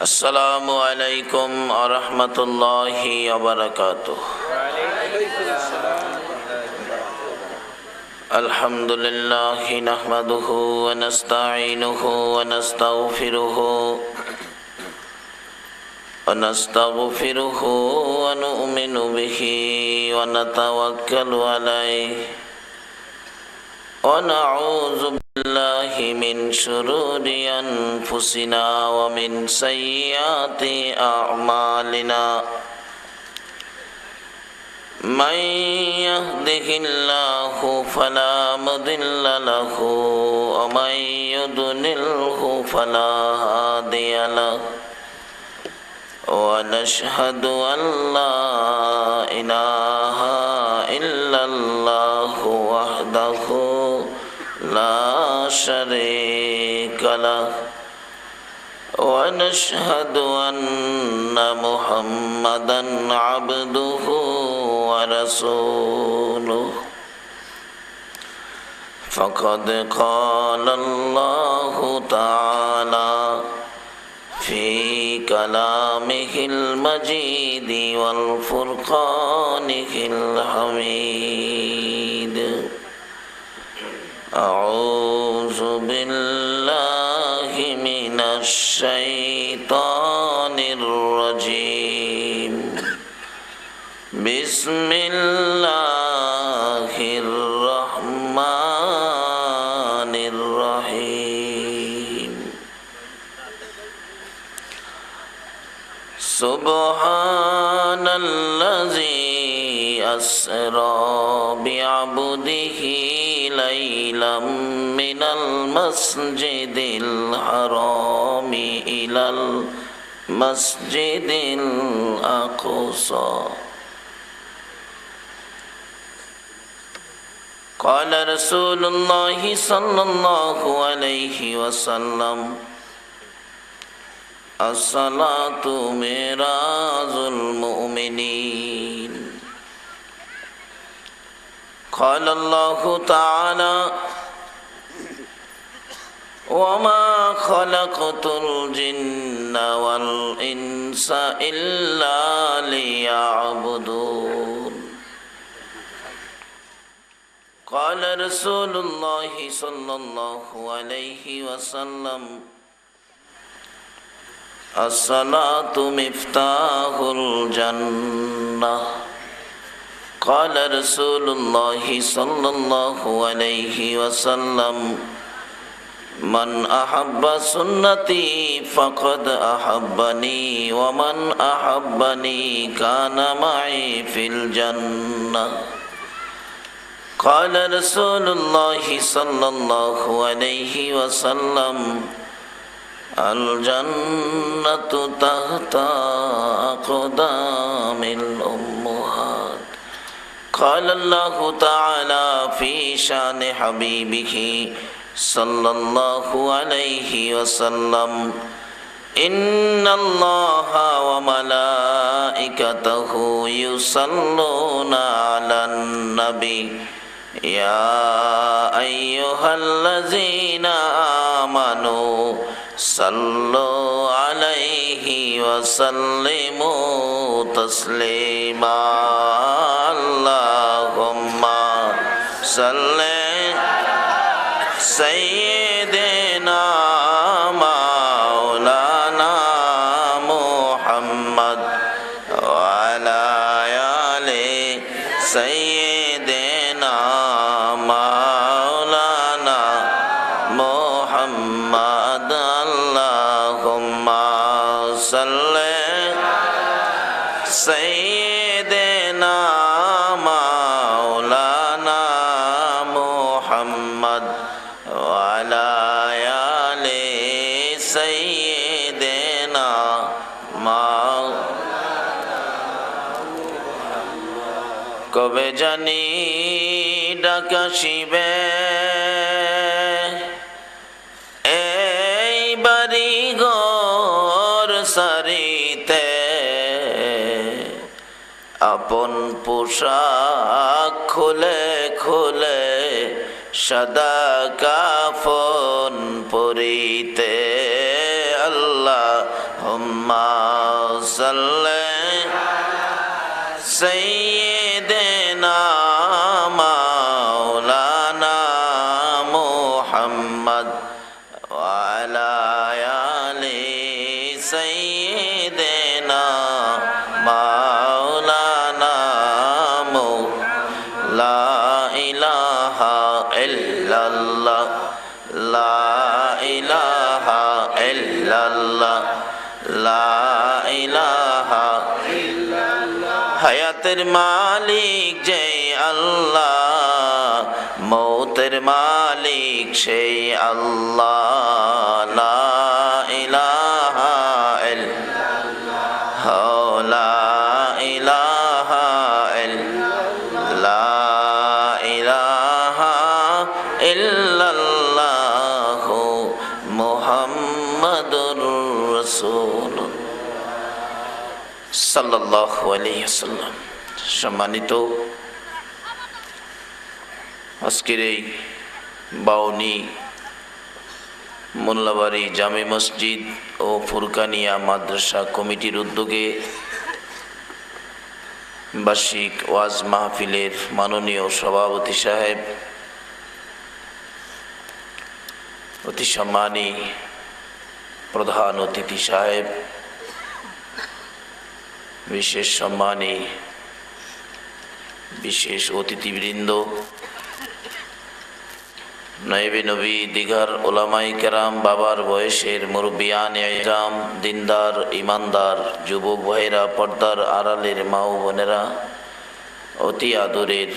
السلام عليكم ورحمة الله وبركاته. الحمد لله نحمده ونستعينه ونستغفره ونؤمن به ونتوكل عليه ونعوذ بالله من شرور أنفسنا ومن سيئات أعمالنا من يهده الله فلا مضل له ومن يضلله فلا هادي له ونشهد أن لا إله إلا الله وحده لا شريك له ونشهد أن محمدا عبده ورسوله فقد قال الله تعالى في كلامه المجيد والفرقانه الحميد أعوذ بالله من الشيطان الرجيم بسم الله الرحمن الرحيم سبحان الذي أسرى بعبده ليلا من المسجد الحرام إلى المسجد الأقصى قال رسول الله صلى الله عليه وسلم الصلاة معراج المؤمنين قال الله تعالى وما خلقت الجن والإنس إلا ليعبدون قال رسول الله صلى الله عليه وسلم الصلاة مفتاح الجنة قال رسول الله صلى الله عليه وسلم من أحب سنتي فقد أحبني ومن أحبني كان معي في الجنة قال رسول الله صلى الله عليه وسلم الجنة تحت أقدام الأمهات قال الله تعالى في شان حبيبه صلى الله عليه وسلم إن الله وملائكته يصلون على النبي يا أيها الذين آمنوا صلوا عليه وسلموا تسليما اللهم صل سيدنا مولانا محمد وعلى آل سيدنا مولانا محمد اللهم صل سيدنا مولانا محمد وعلى آل سيدنا কবে জানি ডাকাশিবে এই বাড়ি ঘর সারিতে আপন পোশাক খুলে খুলে সাদা কাফন পরিতে আল্লাহুম্মা সাল্লি সাইয়্যিদিনা মাওলানা মুহাম্মদ ওয়া আলা আলি সাইয়্যিদিনা মাওলানা লা ইলাহা ইল্লাল্লাহ লা ইলাহা ইল্লাল্লাহ লা ইলাহা ইল্লাল্লাহ হায়াতের মালিক যে আল্লাহ মৌতের মালিক সেই আল্লাহ লা ইলাহা ইল্লাল্লাহ লা ইলাহা ইল্লাল্লাহ লা ইলাহা ইল্লাল্লাহ মুহাম্মাদুর রাসূলুল্লাহ সাল্লাল্লাহু আলাইহি ওয়াসাল্লাম। সম্মানিত আজকের এই বাউনী মোল্লাবাড়ি জামে মসজিদ ও ফুরকানিয়া মাদ্রাসা কমিটির উদ্যোগে বার্ষিক ওয়াজ মাহফিলের মাননীয় সভাপতি সাহেব, অতি সম্মানী প্রধান অতিথি সাহেব, বিশেষ সম্মানী বিশেষ অতিথিবৃন্দ, নায়েবে নবী, দিগার ওলামায়ে কেরাম, বাবার বয়সের মুরব্বিয়ানে ইজরাম, দিনদার ইমানদার যুবক ভাইরা, পর্দার আড়ালের মা ও বোনেরা, অতি আদরের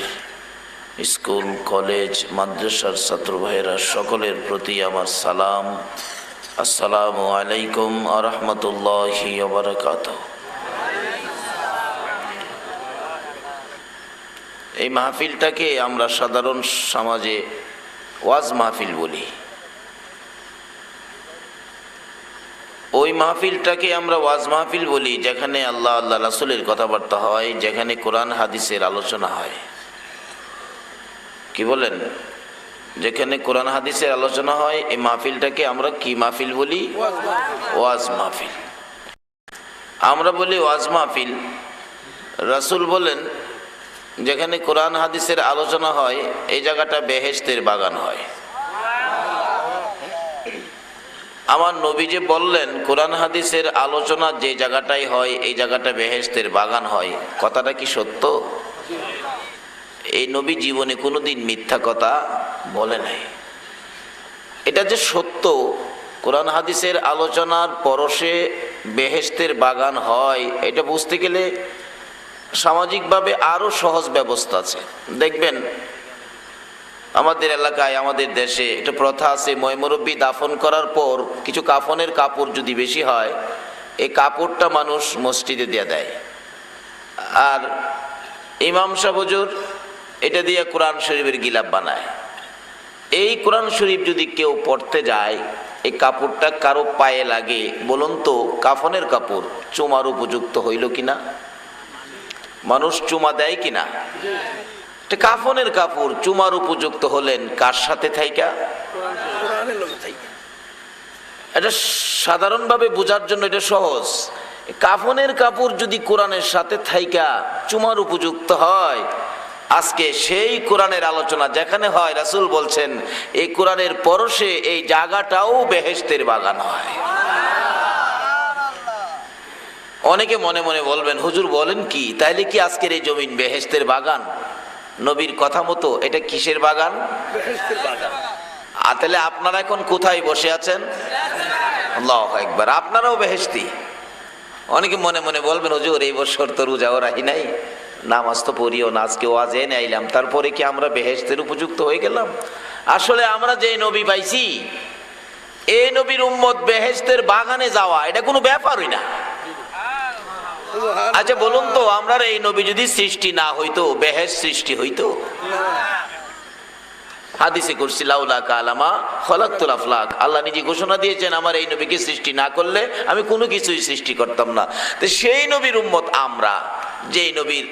স্কুল কলেজ মাদ্রাসার ছাত্র ভাইরা, সকলের প্রতি আমার সালাম। আসসালামু আলাইকুম ওয়া রাহমাতুল্লাহি ওয়া বারাকাতুহু। এই মাহফিলটাকে আমরা সাধারণ সমাজে ওয়াজ মাহফিল বলি। ওই মাহফিলটাকে আমরা ওয়াজ মাহফিল বলি যেখানে আল্লাহ আল্লাহ রাসূলের কথাবার্তা হয়, যেখানে কোরআন হাদিসের আলোচনা হয়। কি বলেন? যেখানে কোরআন হাদিসের আলোচনা হয় এই মাহফিলটাকে আমরা কি মাহফিল বলি? ওয়াজ মাহফিল। আমরা বলি ওয়াজ মাহফিল। রাসূল বলেন যেখানে কোরআন হাদিসের আলোচনা হয় এই জায়গাটা বেহেশতের বাগান হয়। আমার নবী যে বললেন কোরআন হাদিসের আলোচনা যে জায়গাটাই হয় এই জায়গাটা বেহেশতের বাগান হয়, কথাটা কি সত্য? এই নবী জীবনে কোনোদিন মিথ্যা কথা বলে নাই। এটা যে সত্য, কোরআন হাদিসের আলোচনার পরশে বেহেশতের বাগান হয়, এটা বুঝতে গেলে সামাজিকভাবে আরো সহজ ব্যবস্থা আছে। দেখবেন আমাদের এলাকায়, আমাদের দেশে একটা প্রথা আছে, ময়মুরব্বী দাফন করার পর কিছু কাফনের কাপড় যদি বেশি হয় এই কাপড়টা মানুষ মসজিদে দিয়ে দেয়, আর ইমাম সাহেব হুজুর এটা দিয়ে কোরআন শরীফের গিলাপ বানায়। এই কোরআন শরীফ যদি কেউ পড়তে যায় এই কাপড়টা কারো পায়ে লাগে, বলুন তো কাফনের কাপড় চুমার উপযুক্ত হইল কিনা? মানুষ চুমা দেয় কিনা? কাফনের কাপড় চুমার উপযুক্ত হলেন কার সাথে থাইকা? এটা সাধারণভাবে বোঝার জন্য এটা সহজ। কাফনের কাপড় যদি কোরআনের সাথে থাইকা চুমার উপযুক্ত হয়, আজকে সেই কোরআনের আলোচনা যেখানে হয় রাসূল বলছেন এই কোরআনের পরশে এই জায়গাটাও বেহেশতের বাগান হয়। অনেকে মনে মনে বলবেন হুজুর বলেন কি, তাইলে কি আজকের এই জমিন বেহেশতের বাগান? নবীর কথা মতো এটা কিসের বাগান? বেহেশতের বাগান। তাহলে আপনারা এখন কোথায় বসে আছেন? আল্লাহু আকবার, আপনারাও বেহেশতি। অনেকে মনে মনে বলবেন হুজুর এই বছর তো রোজাও রাখি নাই, নামাজ তো পড়িও না, আজকে ওয়াজে আইলাম, তারপরে কি আমরা বেহেশতের উপযুক্ত হয়ে গেলাম? আসলে আমরা যে নবী পাইছি এই নবীর উম্মত বেহেশতের বাগানে যাওয়া এটা কোনো ব্যাপারই না। আচ্ছা বলুন তো, আমরা এই নবী যদি সৃষ্টি না হইতো বেহেশত সৃষ্টি হইতো? হাদিসে কুরসি লাউলা কালামা খলাকতুল আফলাক, আল্লাহ নিজে ঘোষণা দিয়েছেন আমার এই নবীকে সৃষ্টি না করলে আমি কোনো কিছুই সৃষ্টি করতাম না। তো সেই নবীর উম্মত আমরা, যেই নবীর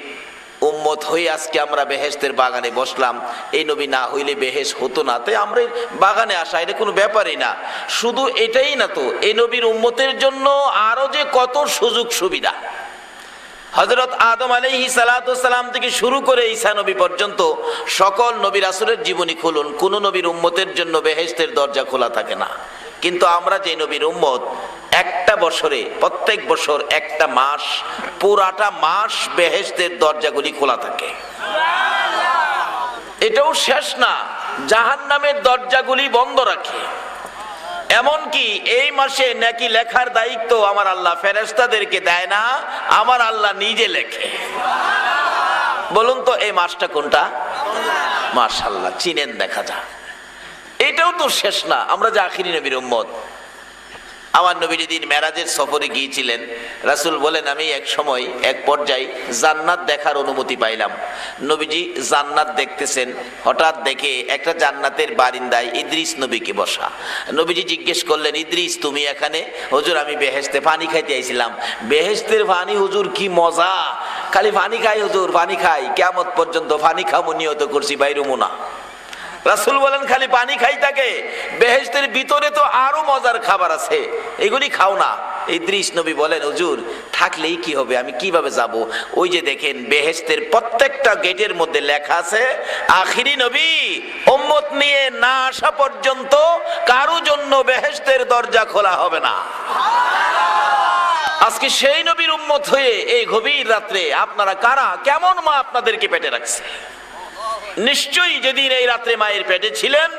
উম্মত হয়ে আজকে আমরা বেহেশতের বাগানে বসলাম। এই নবী না হইলে বেহেশ হতো না, তাই আমরা বাগানে আসা এটা কোনো ব্যাপারই না। শুধু এটাই না তো, এই নবীর উম্মতের জন্য আরো যে কত সুযোগ সুবিধা। হযরত আদম আলাইহিস সালাতু সালাম থেকে শুরু করে ঈসা নবী পর্যন্ত সকল নবী রাসূলের জীবনী খুলুন, কোন নবীর উম্মতের জন্য বেহেশতের দরজা খোলা থাকে না। কিন্তু আমরা যে নবীর উম্মত, একটা বছরে প্রত্যেক বছর একটা মাস, পুরাটা মাস বেহেশতের দরজাগুলি খোলা থাকে। এটাও শেষ না, জাহান্নামের দরজাগুলি বন্ধ রাখে। এমনকি এই মাসে নাকি লেখার দায়িত্ব আমার আল্লাহ ফেরেশতাদেরকে দেয় না, আমার আল্লাহ নিজে লেখে। বলুন তো এই মাসটা কোনটা? মাশাআল্লাহ, চিনেন দেখা যায়। এটাও তো শেষ না, আমরা যে আখিরি নবীর উম্মত। আমার নবী যেদিন মেরাজের সফরে গিয়েছিলেন, রাসূল বলেন আমি এক সময় এক পর্যায়ে জান্নাত দেখার অনুমতি পাইলাম। নবীজি জান্নাত দেখতেছেন, হঠাৎ দেখে একটা জান্নাতের বারিন্দায় ইদ্রিস নবীকে বসা। নবীজি জিজ্ঞেস করলেন, ইদ্রিস তুমি এখানে? হুজুর আমি বেহেশতে পানি খাইতে আইছিলাম। বেহেশতের পানি হুজুর কি মজা, খালি পানি খাই হুজুর, পানি খাই, কিয়ামত পর্যন্ত পানি খাবো নিয়ত করছি, বাইরুমু না। রাসূল বলেন খালি পানি খাই থাকে, বেহেশতের ভিতরে তো আরো মজার খাবার আছে, এগুলি খাও না। ইদ্রিস নবী বলেন হুজুর থাকলেই কি হবে, আমি কিভাবে যাব? ওই যে দেখেন বেহেশতের প্রত্যেকটা গেটের মধ্যে লেখা আছে আখিরি নবী উম্মত নিয়ে না আসা পর্যন্ত কারো জন্য বেহেশতের দরজা খোলা হবে না। আজকে সেই নবীর উম্মত হয়ে এই গভীর রাত্রে আপনারা কারা, কেমন মা আপনাদেরকে পেটে রাখছে? নিশ্চয়ই যেদিন এই রাত্রে মায়ের পেটে ছিলেন,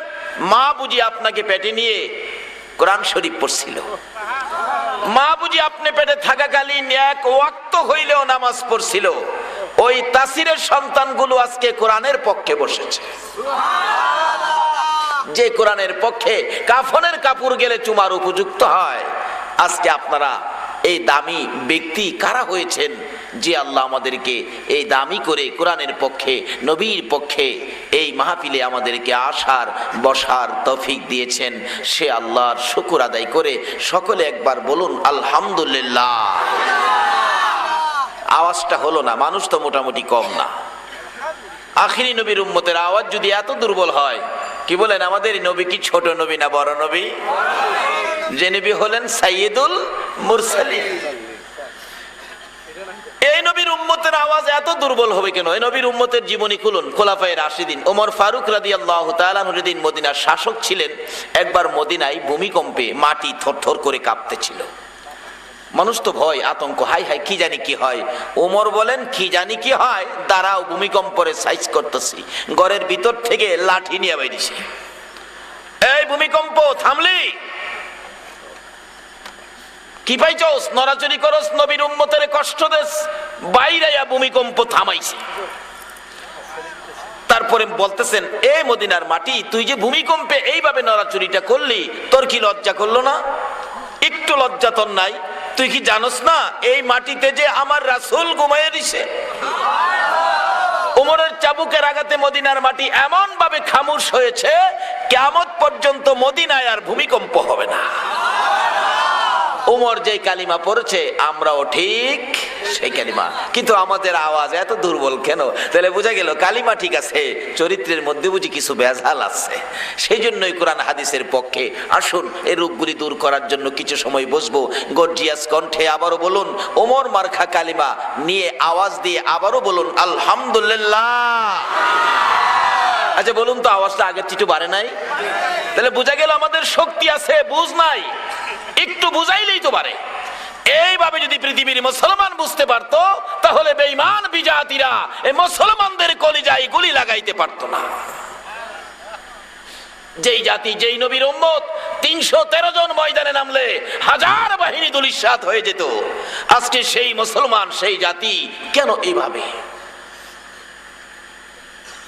মা বুঝি আপনাকে পেটে নিয়ে কোরআন শরীফ পড়ছিল। মা বুঝি আপনি পেটে থাকাকালীন এক ওয়াক্ত হইলেও নামাজ পড়ছিল। ওই তাসিরের সন্তানগুলো আজকে কোরআনের পক্ষে বসেছে। যে কোরআনের পক্ষে কাফনের কাপড় গেলে চুমার উপযুক্ত হয়। আজকে আপনারা এই দামি ব্যক্তি কারা হয়েছেন যে আল্লাহ আমাদেরকে এই দামি করে কোরআনের পক্ষে, নবীর পক্ষে এই মাহফিলে আমাদেরকে আসার বসার তৌফিক দিয়েছেন। সে আল্লাহর শুকর আদায় করে সকলে একবার বলুন আলহামদুলিল্লাহ। আওয়াজটা হলো না, মানুষ তো মোটামুটি কম না। আখিরি নবীর উম্মতের আওয়াজ যদি এত দুর্বল হয়, কি বলেন আমাদের নবী কি ছোট নবী না বড় নবী? যে নবী হলেন সাইয়্যিদুল মুরসালিন। এই নবীর উম্মতের আওয়াজ এত দুর্বল হবে কেন? এই নবীর উম্মতের জীবনী খুলুন, খোলাফায়ে রাশিদিন। ওমর ফারুক রাদিয়াল্লাহু তাআলা আনহু যেদিন মদিনার শাসক ছিলেন, একবার মদিনায় ভূমিকম্পে মাটি থরথর করে কাঁপতেছিল। মানুষ তো ভয় আতঙ্ক, হাই হাই কি জানি কি হয়। ওমর বলেন কি জানি কি হয়, দাঁড়াও ভূমিকম্পরে সাইজ করতেছি। ঘরের ভিতর থেকে লাঠি নিয়ে বাইরেছে, এই ভূমিকম্প থামলি? কি পাইছস? নড়াচড়ি করস, নবীর উম্মতের কষ্ট দেস। বাইরাইয়া ভূমিকম্প থামাইছে। তারপরে বলতেছেন এ মদিনার মাটি, তুই যে ভূমিকম্পে এইভাবে নড়াচড়িটা করলি, তোর কি লজ্জা করলো না? একটু লজ্জা তোর নাই? তুই কি জানোস না এই মাটিতে যে আমার রাসূল ঘুমাইয়া দিছে? ওমরের চাবুকের আঘাতে মদিনার মাটি এমন ভাবে খামোশ হয়েছে, কিয়ামত পর্যন্ত মদিনায় আর ভূমিকম্প হবে না। ওমর যে কালিমা পড়েছে, আমরাও ঠিক সেই কালিমা, কিন্তু আমাদের আওয়াজ এত দুর্বল কেন? তাহলে বোঝা গেল কালিমা ঠিক আছে, চরিত্রের মধ্যে বুঝি কিছু ভেজাল আছে। সেই জন্যই কোরআন হাদিসের পক্ষে আসুন, এই রোগগুলি দূর করার জন্য কিছু সময় বসবো। গর্জিয়াস কণ্ঠে আবারও বলুন ওমর মার্কা কালিমা নিয়ে, আওয়াজ দিয়ে আবারও বলুন আলহামদুলিল্লাহ। আচ্ছা বলুন তো, আওয়াজটা আগের চেয়ে একটু বাড়ে নাই? তাহলে বোঝা গেল আমাদের শক্তি আছে, বুঝ নাই। একটু বুঝাইলেই তো পারে। এইভাবে যদি পৃথিবীর মুসলমান বুঝতে পারতো, তাহলে বেঈমান বিজাতিরা এই মুসলমানদের কলিজায় গুলি লাগাইতে পারতো না। যেই জাতি, যেই নবীর উম্মত 313 জন ময়দানে নামলে হাজার বাহিনী দুলিশাত হয়ে যেত, আজকে সেই মুসলমান, সেই জাতি কেন এইভাবে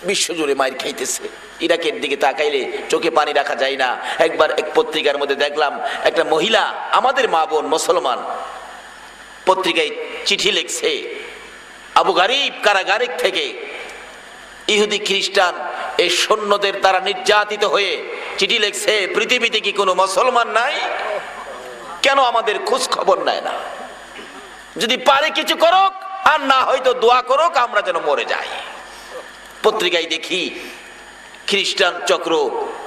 বিশ্বজুড়ে মাইর খাইতেছে? ইরাকের দিকে তাকাইলে চোখে পানি রাখা যায় না। একবার এক পত্রিকার মধ্যে দেখলাম একটা মহিলা, আমাদের মা বোন মুসলমান, পত্রিকায় চিঠি লিখছে আবু গারিব কারাগার থেকে ইহুদি খ্রিস্টান এই সৈন্যদের দ্বারা নির্যাতিত হয়ে চিঠি লিখছে, পৃথিবীতে কি কোনো মুসলমান নাই? কেন আমাদের খোঁজ খবর নেয় না? যদি পারে কিছু করুক, আর না হয়তো দোয়া করুক আমরা যেন মরে যাই। পত্রিকায় দেখি খ্রিস্টান চক্র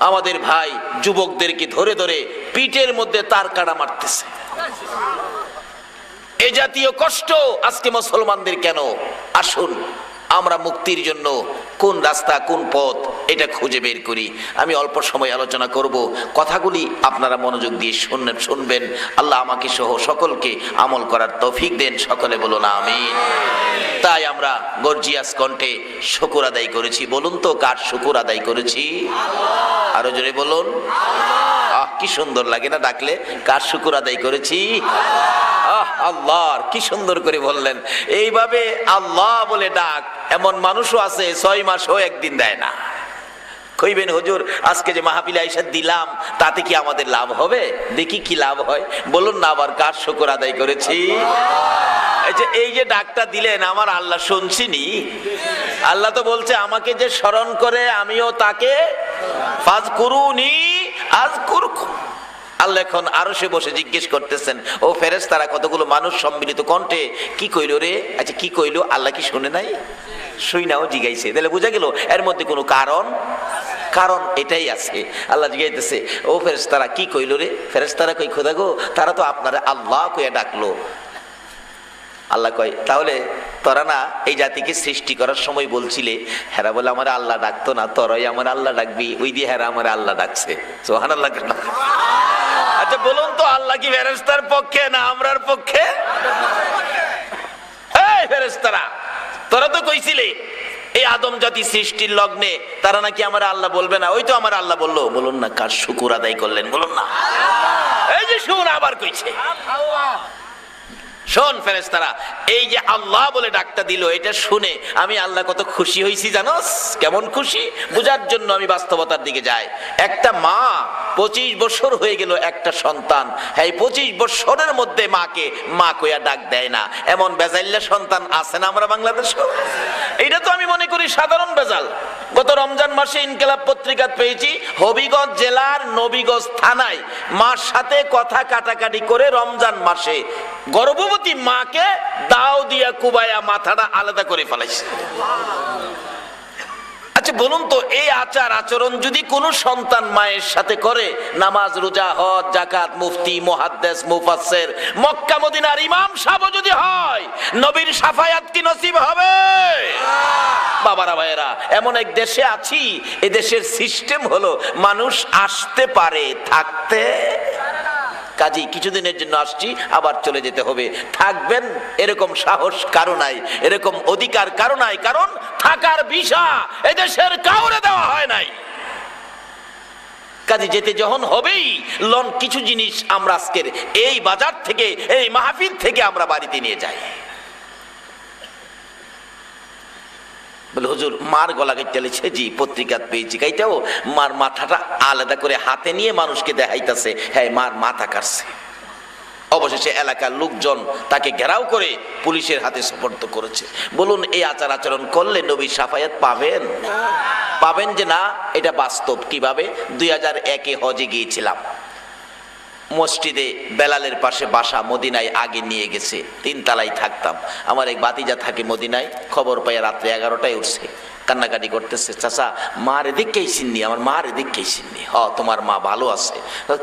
আমাদের ভাই যুবকদেরকে ধরে ধরে পিঠের মধ্যে তার কাটা মারতেছে। এ জাতীয় কষ্ট আজকে মুসলমানদের কেন? আসুন আমরা মুক্তির জন্য কোন রাস্তা কোন পথ এটা খুঁজে বের করি। আমি অল্প সময় আলোচনা করব, কথাগুলি আপনারা মনোযোগ দিয়ে শুনবেন। আল্লাহ আমাকে সহ সকলকে আমল করার তৌফিক দেন, সকলে বলুন আমিন। তাই আমরা গর্জিয়াস কণ্ঠে শুকর আদায় করেছি। বলুন তো কার শুকর আদায় করেছি? আরো জোরে বলুন। আহ কি সুন্দর লাগে না ডাকলে, কার শুকর আদায় করেছি? আল্লাহর। কি সুন্দর করে বললেন। এইভাবে আল্লাহ বলে ডাক এমন মানুষও আছে 6 মাসও একদিন দেয় না। কইবেন হুজুর আজকে যে মাহফিলে আইসা দিলাম তাতে কি আমাদের লাভ হবে? দেখি কি লাভ হয়। বলুন না আবার কার শুকর আদায় করেছি? এই যে ডাকটা দিলেন আমার আল্লাহ শুনছিনি। আল্লাহ তো বলছে আমাকে যে স্মরণ করে আমিও তাকে ফাজকুরুনি আযকুরকুম। আল্লাহ এখন আরশে বসে জিজ্ঞেস করতেছেন, ও ফেরেশতারা কতগুলো মানুষ সম্মিলিত কণ্ঠে কি কইলো রে? আচ্ছা কি কইলো? আল্লাহ কি শুনে নাই? শুই নাও জিগাইছে। তাহলে বোঝা গেল এর মধ্যে কোনো কারণ এটাই আছে। আল্লাহ জিগাইতেছে, ও ফেরেশতারা কি কইলো রে? ফেরেশতারা কই খোদা গো তারা তো আপনারা আল্লাহ কইয়া ডাকলো। আল্লাহ কয় তাহলে তোরা না এই জাতিকে সৃষ্টি করার সময় বলছিলে হেরা বলে আমার আল্লাহ ডাকতো না, তোরাই আমার আল্লাহ ডাকবি, ওই দিয়ে হেরা আমার আল্লাহ ডাকছে। সুবহানাল্লাহ। আচ্ছা বলুন তো আল্লাহ কি ফেরেশতার পক্ষে না আমরার পক্ষে? এই ফেরেশতারা তোরা তো কইছিলে এই আদম জাতি সৃষ্টির লগ্নে তারা নাকি আমার আল্লাহ বলবে না, ওই তো আমার আল্লাহ বললো। বলুন না কার শুকর আদায় করলেন? বলুন না। এই যে শুন আবার কইছে। শোন ফেরেশতারা, এই যে আল্লাহ বলে ডাকটা দিল এটা শুনে আমি আল্লাহ কত খুশি হয়েছি জানোস? কেমন খুশি বোঝার জন্য আমি বাস্তবতার দিকে যাই। একটা মা 25 বছর হয়ে গেল একটা সন্তান, এই 25 বছরের মধ্যে মাকে মা কইয়া ডাক দেয় না, এমন বেজাইল্লা সন্তান আছে না আমরা বাংলাদেশে? এটা তো আমি মনে করি সাধারণ বেজাল। গত রমজান মাসে ইনকিলাব পত্রিকা পেয়েছি হবিগঞ্জ জেলার নবীগঞ্জ থানায় মার সাথে কথা কাটাকাটি করে রমজান মাসে গর্ভবতী মাকে দাও দিয়া কুবায়া মাথাটা আলাদা করে ফেলাইছে। আচ্ছা বলুন তো এই আচার আচরণ যদি কোনো সন্তান মায়ের সাথে করে, নামাজ রোজা হজ যাকাত মুফতি মুহাদ্দিস মুফাসসির মক্কা মদিনার ইমাম সাহেব যদি হয়, নবীর শাফায়াত কি নসিব হবে? বাবারা ভাইয়েরা, এমন এক দেশে আছি, এই দেশের সিস্টেম হলো মানুষ আসতে পারে থাকতে কাজী কিছুদিনের জন্য আসছি আবার চলে যেতে হবে। থাকবেন এরকম সাহস কারো নাই, এরকম অধিকার কারো নাই, কারণ থাকার ভিসা এদেশের কাউরে দেওয়া হয় নাই। কাজী যেতে যখন হবেই লন কিছু জিনিস আমরা আজকের এই বাজার থেকে এই মাহফিল থেকে আমরা বাড়িতে নিয়ে যাই। বলে হুজুর মার গলা কেটে লেছে, জি পত্রিকা পেয়েছি, কাইটাও মার মাথাটা আলাদা করে হাতে নিয়ে মানুষকে দেখাইতেছে হ্যাঁ মার মাথা কাটছে। অবশেষে এলাকার লোকজন তাকে ঘেরাও করে পুলিশের হাতে সুপর্দ করেছে। বলুন এই আচার আচরণ করলে নবীর শাফায়াত পাবেন যে না? এটা বাস্তব। কিভাবে? 2001-এ হজে গিয়েছিলাম, মসজিদে বেলালের পাশে বাসা, মদিনায় আগে নিয়ে গেছে, 3 তলায় থাকতাম। আমার এক ভাতিজা থাকে মদিনায়, খবর পাই রাত্রে 11টায় উঠছে, কান্নাকাটি করতেছে, চাচা মার এদিককেই চিননি, আমার মার এদিককেই চিননি। তোমার মা ভালো আছে,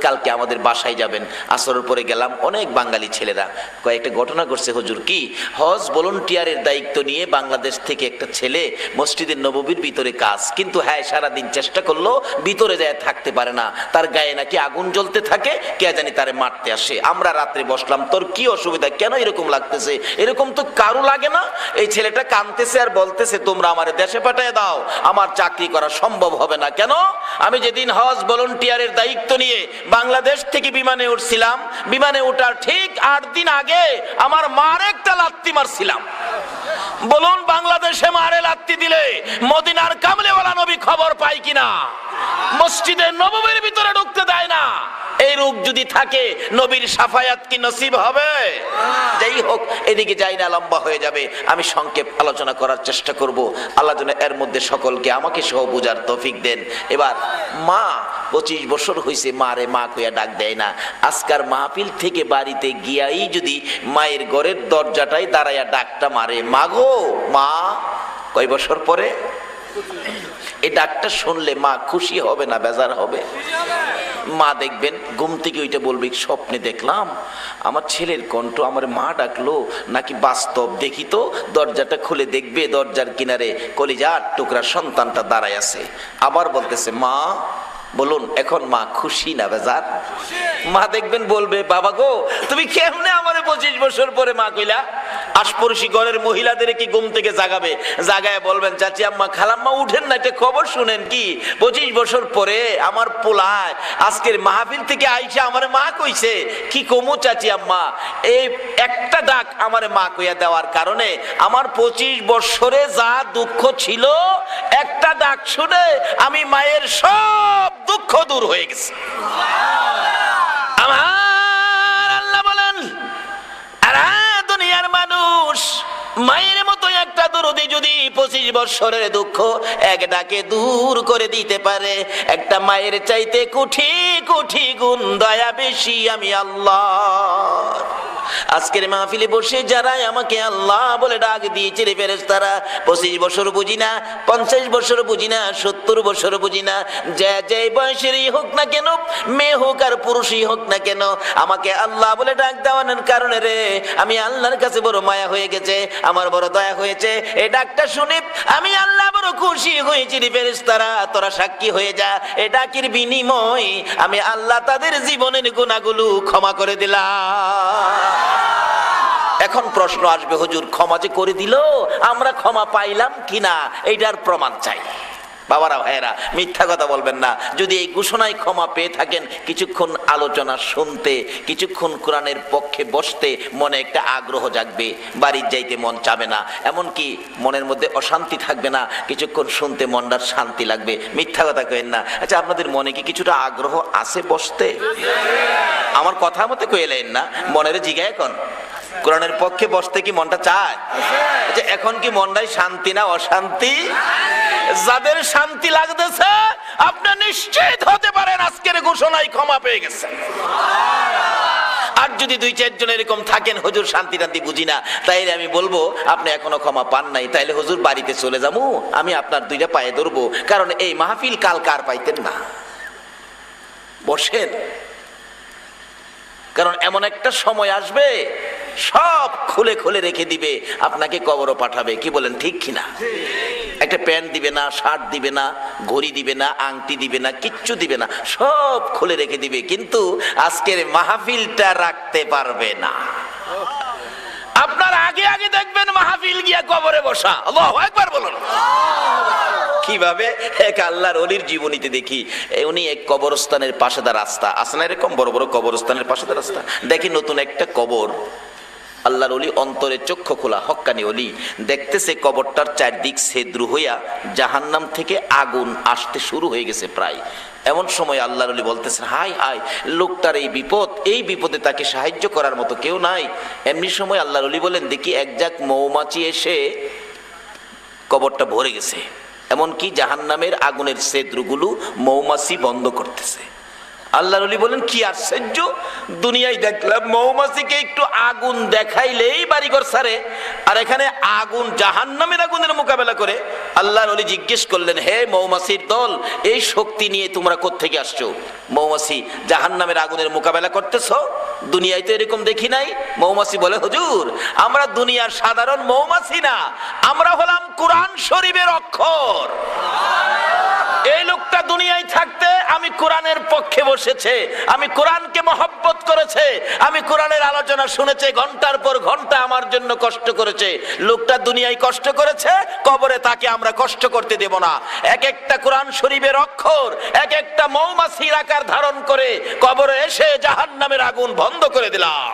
কালকে আমাদের বাসায় যাবেন। আসরের পরে গেলাম, অনেক বাঙালি ছেলেরা। কয়েকটা ঘটনা করছে হুজুর। কি? হজ ভলান্টিয়ারের দায়িত্ব নিয়ে বাংলাদেশ থেকে একটা ছেলে মসজিদের নববীর ভিতরে কাজ, কিন্তু হ্যাঁ সারাদিন চেষ্টা করলো ভিতরে যায় থাকতে পারে না, তার গায়ে নাকি আগুন জ্বলতে থাকে, কে জানি তারে মারতে আসে। আমরা রাত্রে বসলাম, তোর কি অসুবিধা, কেন এরকম লাগতেছে? এরকম তো কারো লাগে না। এই ছেলেটা কাঁদতেছে আর বলতেছে তোমরা আমার দেশে পাঠিয়ে দাও, আমার চাকরি করা সম্ভব হবে না। কেন? আমি যেদিন হজ ভলান্টিয়ারের দায়িত্ব নিয়ে বাংলাদেশ থেকে বিমানে উঠছিলাম, বিমানে ওঠার ঠিক 8 দিন আগে আমার মার একটা লাত্তি মারছিলাম। বলুন বাংলাদেশে মারে লাত্তি দিলে মদিনার কামলেওয়ালা নবী খবর পায় কিনা? মসজিদের নববীর ভিতরে ঢুকতে দেয় না। এই রোগ যদি থাকে নবীর শাফায়াত কি নসিব হবে? যাই হোক, এদিকে যাই না, লম্বা হয়ে যাবে। আমি সংক্ষেপ আলোচনা করার চেষ্টা করব। আল্লাহ যেন এর মধ্যে সকলকে আমাকে সহ বুঝার তৌফিক দেন। এবার মা 25 বছর হয়েছে মারে মা কইয়া ডাক দেয় না। আজকার মাহফিল থেকে বাড়িতে গিয়াই যদি মায়ের ঘরের দরজাটাই দাঁড়াইয়া ডাকটা মারে, মা গো মা, কয় বছর পরে? এই ডাকটা শুনলে মা খুশি হবে না বেজার হবে? মা দেখবেন ঘুম থেকে ওইটা বলবে স্বপ্নে দেখলাম আমার ছেলের কণ্ঠ, আমার মা ডাকলো নাকি বাস্তব। দেখি তো, দরজাটা খুলে দেখবে দরজার কিনারে কলিজার টুকরা সন্তানটা দাঁড়ায় আছে। আবার বলতেছে মা, বলুন এখন মা খুশি না বেজার? মা দেখবেন বলবে বাবা গো তুমি কেমনে আমারে 25 বছর পরে মা কইলা? আশপড়শি ঘরের মহিলাদের কি ঘুম থেকে জাগাবে, জাগায় বলবেন চাচি আম্মা খালাম্মা উঠেন না, এটা খবর শুনেন কি 25 বছর পরে আমার পোলায় আজকের মাহফিল থেকে আইসা আমারে মা কইছে। কি কমু চাচি আম্মা, এই একটা ডাক আমারে মা কইয়া দেওয়ার কারণে আমার 25 বছরে যা দুঃখ ছিল একটা ডাক শুনে আমি মায়ের সব দুঃখ দূর হয়ে গেছে। আমার আল্লাহ বলেন, আরে দুনিয়ার মানুষ, মায়ের মতো একটা দরদি যদি 25 বছরের দুঃখ এক ডাকে দূর করে দিতে পারে, একটা মায়ের চাইতে কোটি কোটি গুণ দয়া বেশি আমি আল্লাহ। আজকের মাহফিলে বসে যারা আমাকে আল্লাহ বলে ডাক দিয়েছে রে ফেরেশতারা, 25 বছর বুঝি না, 50 বছর বুঝি না, 70 বছর বুঝি না, যে বয়সেরই হোক না কেন, মেয়ে হোক আর পুরুষই হোক না কেন, আমাকে আল্লাহ বলে ডাক দেওয়ানোর কারণে রে আমি আল্লাহর কাছে বড় মায়া হয়ে গেছে, আমার বড় দয়া হয়েছে। এই ডাকটা শুনে আমি আল্লাহ বড় খুশি হয়েছি রে ফেরেশতারা, তোরা সাক্ষী হয়ে যা। এই ডাকের বিনিময় আমি আল্লাহ তাদের জীবনের গুনাহগুলো ক্ষমা করে দিলাম। এখন প্রশ্ন আসবে, হুজুর ক্ষমা যে করে দিল, আমরা ক্ষমা পাইলাম কিনা এইটার প্রমাণ চাই। বাবারা ভাইয়েরা, মিথ্যা কথা বলবেন না। যদি এই ঘোষণায় ক্ষমা পেয়ে থাকেন, কিছুক্ষণ আলোচনা শুনতে, কিছুক্ষণ কোরআনের পক্ষে বসতে মনে একটা আগ্রহ জাগবে, বাড়ির যাইতে মন চাবে না, এমনকি মনের মধ্যে অশান্তি থাকবে না, কিছুক্ষণ শুনতে মনটার শান্তি লাগবে। মিথ্যা কথা কইেন না। আচ্ছা, আপনাদের মনে কি কিছুটা আগ্রহ আছে বসতে? আমার কথা মতে কইলেন না, মনের জিগায় এখন কোরআনের পক্ষে বসতে কি মনটা চায়? আচ্ছা, এখন কি মনটাই শান্তি না অশান্তি? যাদের শান্তি লাগতেছে আপনি নিশ্চিত হতে পারেন আজকের ঘোষণায় ক্ষমা পেয়ে গেছেন। আর যদি 2-4 জন এরকম থাকেন হুজুর শান্তি টান্তি বুঝি না, তাইলে আমি বলবো আপনি এখনো ক্ষমা পান নাই, তাইলে হুজুর বাড়িতে চলে যাবো, আমি আপনার 2টা পায়ে ধরবো, কারণ এই মাহফিল কাল কার পাইতেন না। বসেন, কারণ এমন একটা সময় আসবে সব খুলে খুলে রেখে দিবে, আপনাকে কবরও পাঠাবে। কি বলেন, ঠিক কিনা? একটা প্যান্ট দিবে না, শার্ট দিবে না, ঘড়ি দিবে না, আংটি দিবে না, কিচ্ছু দিবে না, সব খুলে রেখে দিবে, কিন্তু আজকের মাহফিলটা রাখতে পারবে না। আপনার আগে আগে দেখবেন মাহফিল গিয়া কবরে বসা। আল্লাহু আকবার বলুন। কিভাবে? এক আল্লাহর ওলির জীবনীতে দেখি, উনি এক কবরস্থানের পাশে দা রাস্তা আছে না, এরকম বড় বড় কবরস্থানের পাশে দা রাস্তা, দেখি নতুন একটা কবর। আল্লাহর ওলি অন্তরে চক্ষু খোলা, হক্কানি ওলি, দেখতেছে কবরটার চারদিক ছেদ্র হইয়া জাহান্নাম থেকে আগুন আসতে শুরু হয়ে গেছে প্রায়। এমন সময় আল্লাহর ওলি বলতেছেন, হাই হাই, লোকটার এই বিপদ, এই বিপদে তাকে সাহায্য করার মতো কেউ নাই। এমনি সময় আল্লাহর ওলি বলেন, দেখি এক ঝাঁক মৌমাছি এসে কবরটা ভরে গেছে, এমনকি জাহান্নামের আগুনের ছেদ্রগুলো মৌমাছি বন্ধ করতেছে। আল্লাহর ওলি বলেন, কি আশ্চর্য, দুনিয়ায় দেখলাম মৌমাছিকে একটু আগুন দেখাইলেই বাড়িঘর ছাড়ে, আর এখানে আগুন, জাহান্নামের আগুনের মোকাবেলা করে। আল্লাহর ওলি জিজ্ঞেস করলেন, হে মৌমাছির দল, এই শক্তি নিয়ে তোমরা কোত্থেকে আসছো? মৌমাছি, জাহান্নামের আগুনের মোকাবেলা করতেছো? দুনিয়ায় তো এরকম দেখি নাই। মৌমাছি বলে, হুজুর আমরা দুনিয়ার সাধারণ মৌমাছি না, আমরা হলাম কোরআন শরীফের অক্ষর। এই লোকটা দুনিয়ায় থাকতে আমি কোরআনের পক্ষে বসেছে, আমি কোরআনকে মহব্বত করেছে, আমি কোরআনের আলোচনা শুনেছে, ঘন্টার পর ঘন্টা আমার জন্য কষ্ট করেছে। লোকটা দুনিয়ায় কষ্ট করেছে, কবরে তাকে আমরা কষ্ট করতে দেব না। এক একটা কোরআন শরীফের অক্ষর এক একটা মৌমাছির আকার ধারণ করে কবরে এসে জাহান্নামের আগুন বন্ধ করে দিলাম।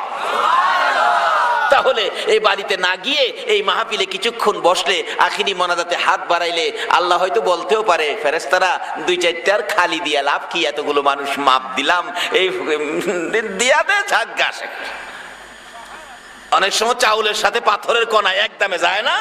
তাহলে এই বাড়িতে না গিয়ে এই মাহফিলে কিছুক্ষণ বসলে আখিরি মোনাজাতে হাত বাড়াইলে আল্লাহ হয়তো বলতেও পারে, ফেরেশতারা 2-4টার খালি দিয়া লাভ কি, এতগুলো মানুষ মাপ দিলাম, এই দিয়া দে ঝাগ্গা। অনেক সময় চাউলের সাথে পাথরের কণা একদমে যায় না।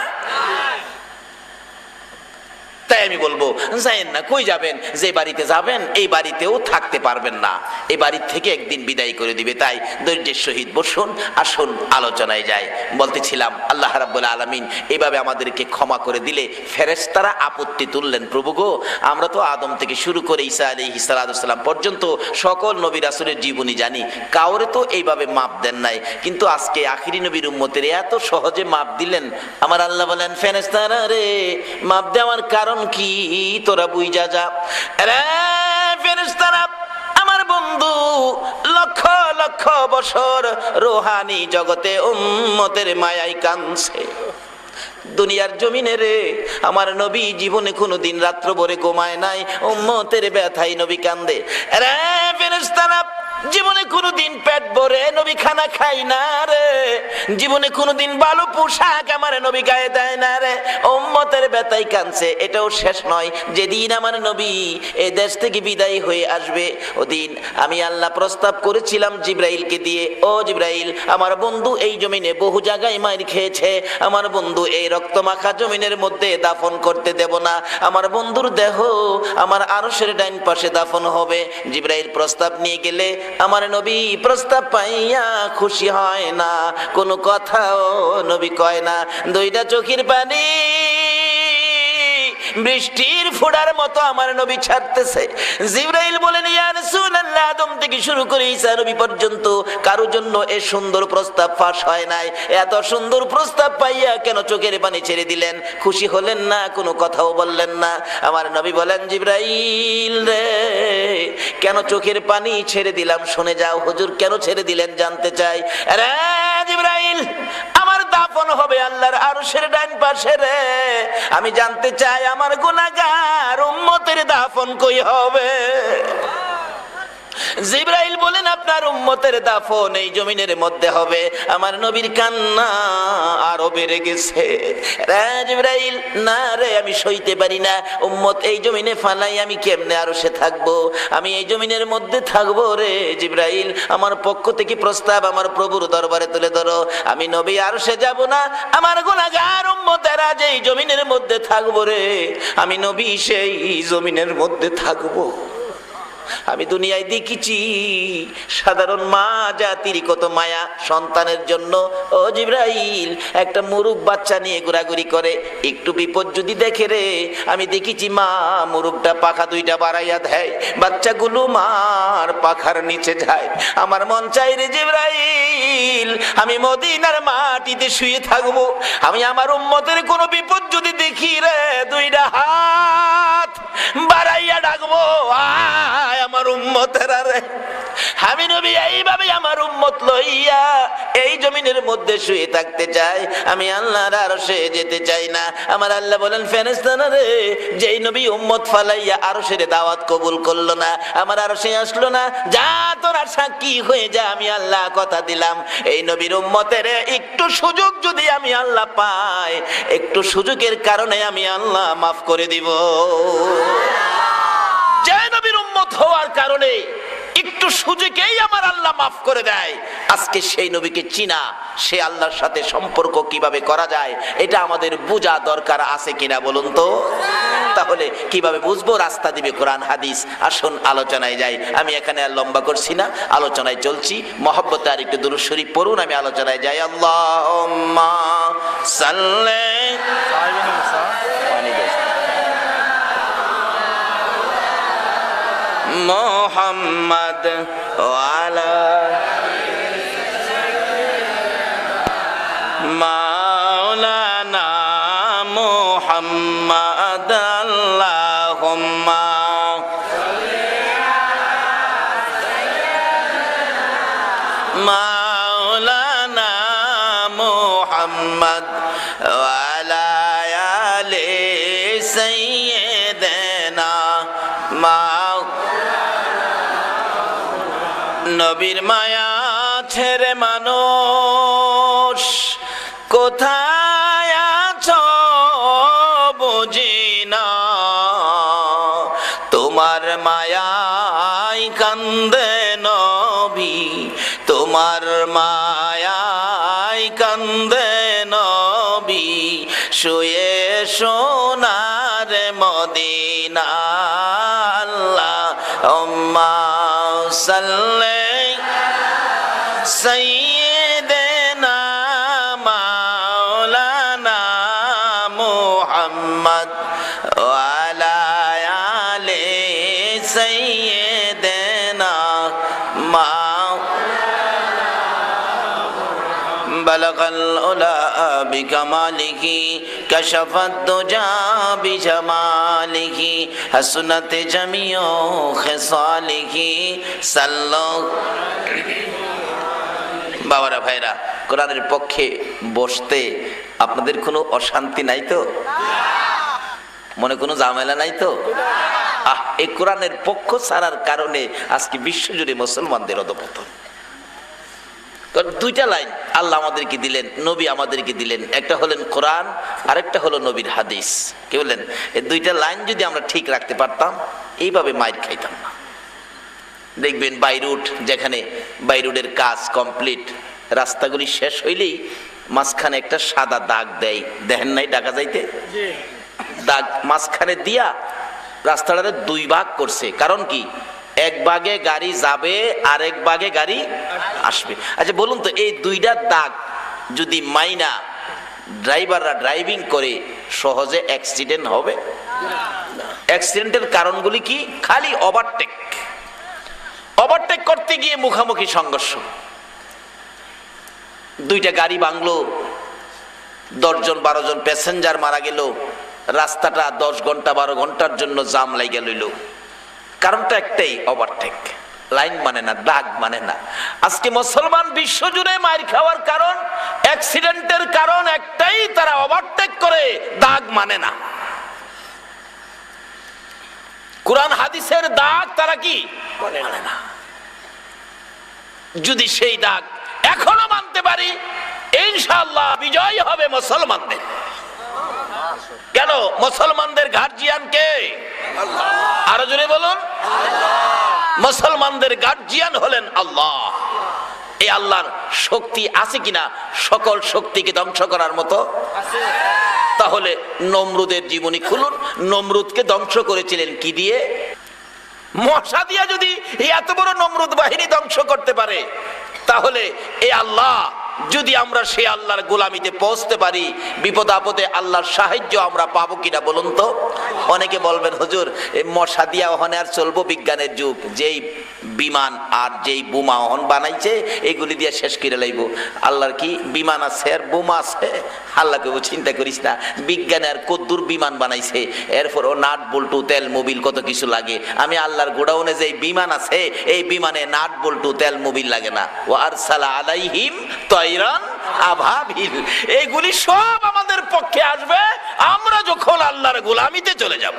তাই আমি বলবো, যায়েন না। কই যাবেন? যে বাড়িতে যাবেন এই বাড়িতেও থাকতে পারবেন না, এই বাড়ির থেকে একদিন বিদায় করে দিবে। তাই ধৈর্যের সহিত বসুন, আসুন আলোচনায় যায়। বলতেছিলাম আল্লাহ রাব্বুল আলামিন এভাবে আমাদেরকে ক্ষমা করে দিলে ফেরেশতারা আপত্তি তুললেন, প্রভু গো, আমরা তো আদম থেকে শুরু করে ঈসা আলাইহিস সালাম পর্যন্ত সকল নবী রাসূলের জীবনী জানি, কাউরে তো এইভাবে মাপ দেন নাই, কিন্তু আজকে আখিরি নবীর উম্মতের এত সহজে মাপ দিলেন। আমার আল্লাহ বলেন, ফেরেশতারা রে, মাপ দেওয়ার কারণ কি তোরা বুঝা যা। রে ফেরেশতারা, আমার বন্ধু লক্ষ লক্ষ বছর রোহানি জগতে উম্মতের মায়ায় কাঁদছে। দুনিয়ার জমিনে রে আমার নবী জীবনে কোনোদিন রাত্র ভরে ঘুমায় নাই, উম্মতের ব্যথায় নবী কান্দে। রে ফেরেশতারা, জীবনে কোনোদিন পেট ভরে নবী খানা খাই না রে, জীবনে কোনোদিন ভালো পোশাক আমার নবী গায়ে দেয় না রে, উম্মতের ব্যথায় কাঁদছে। এটাও শেষ নয়, যেদিন আমার নবী এই দেশ থেকে বিদায় হয়ে আসবে ওদিন আমি আল্লাহ প্রস্তাব করেছিলাম জিবরাইলকে দিয়ে, ও জিবরাইল, আমার বন্ধু এই জমিনে বহু জায়গায় মার খেয়েছে, আমার বন্ধু এই রক্তমাখা জমিনের মধ্যে দাফন করতে দেব না, আমার বন্ধুর দেহ আমার আরশের ডাইন পাশে দাফন হবে। জিবরাইল প্রস্তাব নিয়ে গেলে আমার নবী প্রস্তাব পাইয়া খুশি হয় না, কোনো কথাও নবী কয় না, দুইটা চোখের পানি বৃষ্টির ফোঁটার মতো আমার নবী ছাড়তেছে। জিবরাইল বলেন, ইয়া রাসূলুল্লাহ, আদম থেকে শুরু করে ঈসা নবী পর্যন্ত কারোর জন্য এ সুন্দর প্রস্তাব ফাঁস হয় নাই, এত সুন্দর প্রস্তাব পাইয়া কেন চোখের পানি ছেড়ে দিলেন? খুশি হলেন না, কোনো কথাও বললেন না। আমার নবী বলেন, জিবরাইল রে, কেন চোখের পানি ছেড়ে দিলাম শুনে যাও। হুজুর কেন ছেড়ে দিলেন জানতে চাই। আরে জিবরাইল, আমার দাফন হবে আল্লাহর আরশের ডান পাশে রে, আমি জানতে চাই আমার গুনাহগার উম্মতের দাফন কই হবে? জিবরাইল বলেন, আপনার উম্মতের দাফন এই জমিনের মধ্যে হবে। আমার নবীর কান্না আরো বেড়ে গেছে। রে জিবরাইল, না রে, আমি সইতে পারি না, উম্মত এই জমিনে ফালাই আমি কেমনে আরশে থাকবো? আমি এই জমিনের মধ্যে থাকবো রে জিবরাইল, আমার পক্ষ থেকে প্রস্তাব আমার প্রভুর দরবারে তুলে ধরো। আমি নবী আরশে যাব না, আমার গুনাহগার উম্মতেরা যে এই জমিনের মধ্যে থাকবো রে, আমি নবী সেই জমিনের মধ্যে থাকবো। আমি দুনিয়ায় দেখেছি সাধারণ মা জাতির কত মায়া সন্তানের জন্য। ও জিবরাইল, একটা মুরুগ বাচ্চা নিয়ে ঘোরাঘুরি করে, একটু বিপদ যদি দেখে রে, আমি দেখেছি মা মুরুগটা পাখা দুইটা বাড়াইয়া দেয়, বাচ্চাগুলো মার পাখার নিচে যায়। আমার মন চাই রে জিবরাইল, আমি মদিনার মাটিতে শুয়ে থাকবো, আমি আমার উম্মতের কোনো বিপদ যদি দেখি রে, দুইটা হাত বাড়াইয়া ডাকবো, আয় আমার উম্মতেরা রে। আমি নবী এইভাবে আমার উম্মত লইয়া এই জমিনের মধ্যে শুয়ে থাকতে চাই, আমি আল্লাহর আরশে যেতে চাই না। আমার আল্লাহ বলেন, ফেরেশতারা রে, যেই নবী উম্মত ফালাইয়া আরশের দাওয়াত কবুল করলো না, আমার আরশে আসলো না, যা তোরা সাক্ষী হয়ে যা, আমি আল্লাহ কথা দিলাম এই নবীর উম্মতের একটু সুযোগ যদি আমি আল্লাহ পাই, একটু সুযোগের কারণে আমি আল্লাহ মাফ করে দিব। যে নবীর উম্মত হওয়ার কারণে একটু সুযোগেই আমার আল্লাহ মাফ করে দেয়। আজকে সেই নবীকে চিনা, সে আল্লাহর সাথে সম্পর্ক কিভাবে করা যায়, এটা আমাদের বোঝা দরকার আছে কিনা বলুন তো? তাহলে কিভাবে বুঝবো? রাস্তা দিবে কোরআন হাদিস। আসুন আলোচনায় যাই। আমি এখানে আর লম্বা করছি না, আলোচনায় চলছি। মহব্বতে আর একটু দুরূদ শরীফ পড়ুন, আমি আলোচনায় যাই। আল্লাহুম্মা সাল্লি মুহাম্মদ ওয়ালা মাওলানা মুহাম্মদ আল্লাহুম্মা মাওলানা মুহাম্মদ ওয়ালা আলি সাইয়্যিদিনা নবীর মায়া মাঠের মানুষ কোথায় আছো বুঝি না, তোমার মায়ায় কান্দে নবী, তোমার মায়ায় কান্দে নবী, শুয়ে সোনার মদিনা। আল্লাহুম্মা সাল্লি সাইয়্যিদিনা মাওলানা মুহাম্মদ ওয়া আলা আলি সাইয়্যিদিনা بلغ العلا بكماله كشف الدجى بجماله حسنت جميع خصاله صلوا বাবারা ভাইরা, কোরআনের পক্ষে বসতে আপনাদের কোনো অশান্তি নাই তো? মনে কোনো ঝামেলা নাই তো? এই কোরআনের পক্ষ ছাড়ার কারণে আজকে বিশ্বজুড়ে মুসলমানদের অধঃপতন। দুইটা লাইন আল্লাহ আমাদেরকে দিলেন, নবী আমাদেরকে দিলেন, একটা হলেন কোরআন, আরেকটা হলো নবীর হাদিস। কি বললেন? এই দুইটা লাইন যদি আমরা ঠিক রাখতে পারতাম, এইভাবে মাইর খাইতাম না। দেখবেন বাইরুট, যেখানে বাইরুটের কাজ কমপ্লিট, রাস্তাগুলি শেষ হইলেই মাঝখানে একটা সাদা দাগ দেয়, দেখেন নাই ঢাকা যাইতে? দাগ মাঝখানে দিয়া রাস্তাটাতে দুই ভাগ করছে। কারণ কি? এক ভাগে গাড়ি যাবে, আরেক ভাগে গাড়ি আসবে। আচ্ছা বলুন তো, এই দুইটা দাগ যদি মাইনা ড্রাইভাররা ড্রাইভিং করে, সহজে অ্যাক্সিডেন্ট হবে? অ্যাক্সিডেন্টের কারণগুলি কি? খালি ওভারটেক করতে গিয়ে মুখামুখি সংঘর্ষ, দুইটা গাড়ি ভাঙলো, 10 জন 12 জন প্যাসেঞ্জার মারা গেল, রাস্তাটা 10 ঘন্টা 12 ঘন্টার জন্য জাম লাগিয়া লইল। কারণটা একটাই, ওভারটেক। লাইন মানে না, দাগ মানে না। আজকে মুসলমান বিশ্বজুড়ে মার খাওয়ার কারণ, অ্যাক্সিডেন্টের কারণ একটাই, তারা ওভারটেক করে, দাগ মানে না। কোরআন হাদিসের দাগ তারা কি মানে না। যদি সেই দাগ এখনো মানতে পারি, ইনশাআল্লাহ বিজয় হবে মুসলমানদের। কেন? মুসলমানদের গার্জিয়ান কে? আল্লাহ। আরো জোরে বলুন, মুসলমানদের গার্জিয়ান হলেন আল্লাহ। এই আল্লাহর শক্তি আছে কিনা সকল শক্তিকে ধ্বংস করার মতো? তাহলে নমরুদের জীবনী খুলুন, নমরুদকে ধ্বংস করেছিলেন কি দিয়ে? মশা দিয়া। যদি এত বড় নমরুদ বাহিনী ধ্বংস করতে পারে, তাহলে এই আল্লাহ, যদি আমরা সে আল্লাহর গোলামিতে পৌঁছতে পারি, বিপদ আপদে আল্লাহর সাহায্য আমরা পাবো কিনা বলুন তো? অনেকে বলবেন, হুজুর এই মশা দিয়া ওখানে আর চলবো? বিজ্ঞানের যুগ, যেই বিমান আর যেই বোমা ওহন বানাইছে, এগুলি দিয়ে শেষ করে লাইব। আল্লাহর কি বিমান আছে আর বোমা আছে? আল্লাহকে চিন্তা করিস না, বিজ্ঞানে আর কদ্দুর বিমান বানাইছে, এরপর ও নাট বল্টু তেল মোবিল কত কিছু লাগে। আমি আল্লাহর গোডাউনে যে বিমান আছে, এই বিমানে নাট বল্টু তেল মোবিল লাগে না। ও আরসালা আলাইহিম তয়রান আবাবিল, এইগুলি সব আমাদের পক্ষে আসবে আমরা যখন আল্লাহর গোলামিতে চলে যাব।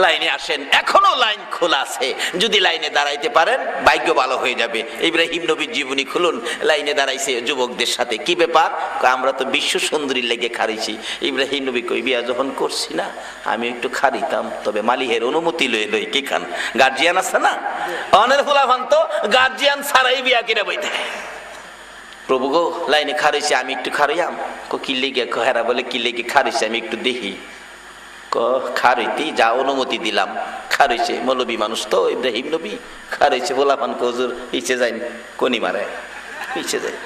লাইনে আসেন, এখনো লাইন খোলা আছে। যদি লাইনে দাঁড়াইতে পারেন, ভাগ্য ভালো হয়ে যাবে। ইব্রাহিম নবীর জীবনী খুলুন, লাইনে দাঁড়াইছে যুবকদের সাথে। কি ব্যাপার? আমরা তো বিশ্ব সুন্দরী লেগে খারিছি। ইব্রাহিম নবী কই, বিয়া যখন করছি না, আমি একটু খারিতাম, তবে মালিহের অনুমতি লই লই। কি খান? গার্জিয়ান আছে না? অনের ফুলাফান তো গার্জিয়ান ছাড়াই বিয়া কিনে বইতে। প্রভু গো, লাইনে খারিছি, আমি একটু খারিয়াম। কি লেগে? হেরা বলে কি লেগে খারিছি, আমি একটু দেখি। খারইতি যা, অনুমতি দিলাম। খারইছে, মৌলবী মানুষ তো ইব্রাহিম নবী, খারইছে। বলাফান হুজুর ইচ্ছে যাই, কোনি মারে ইচ্ছে যাই,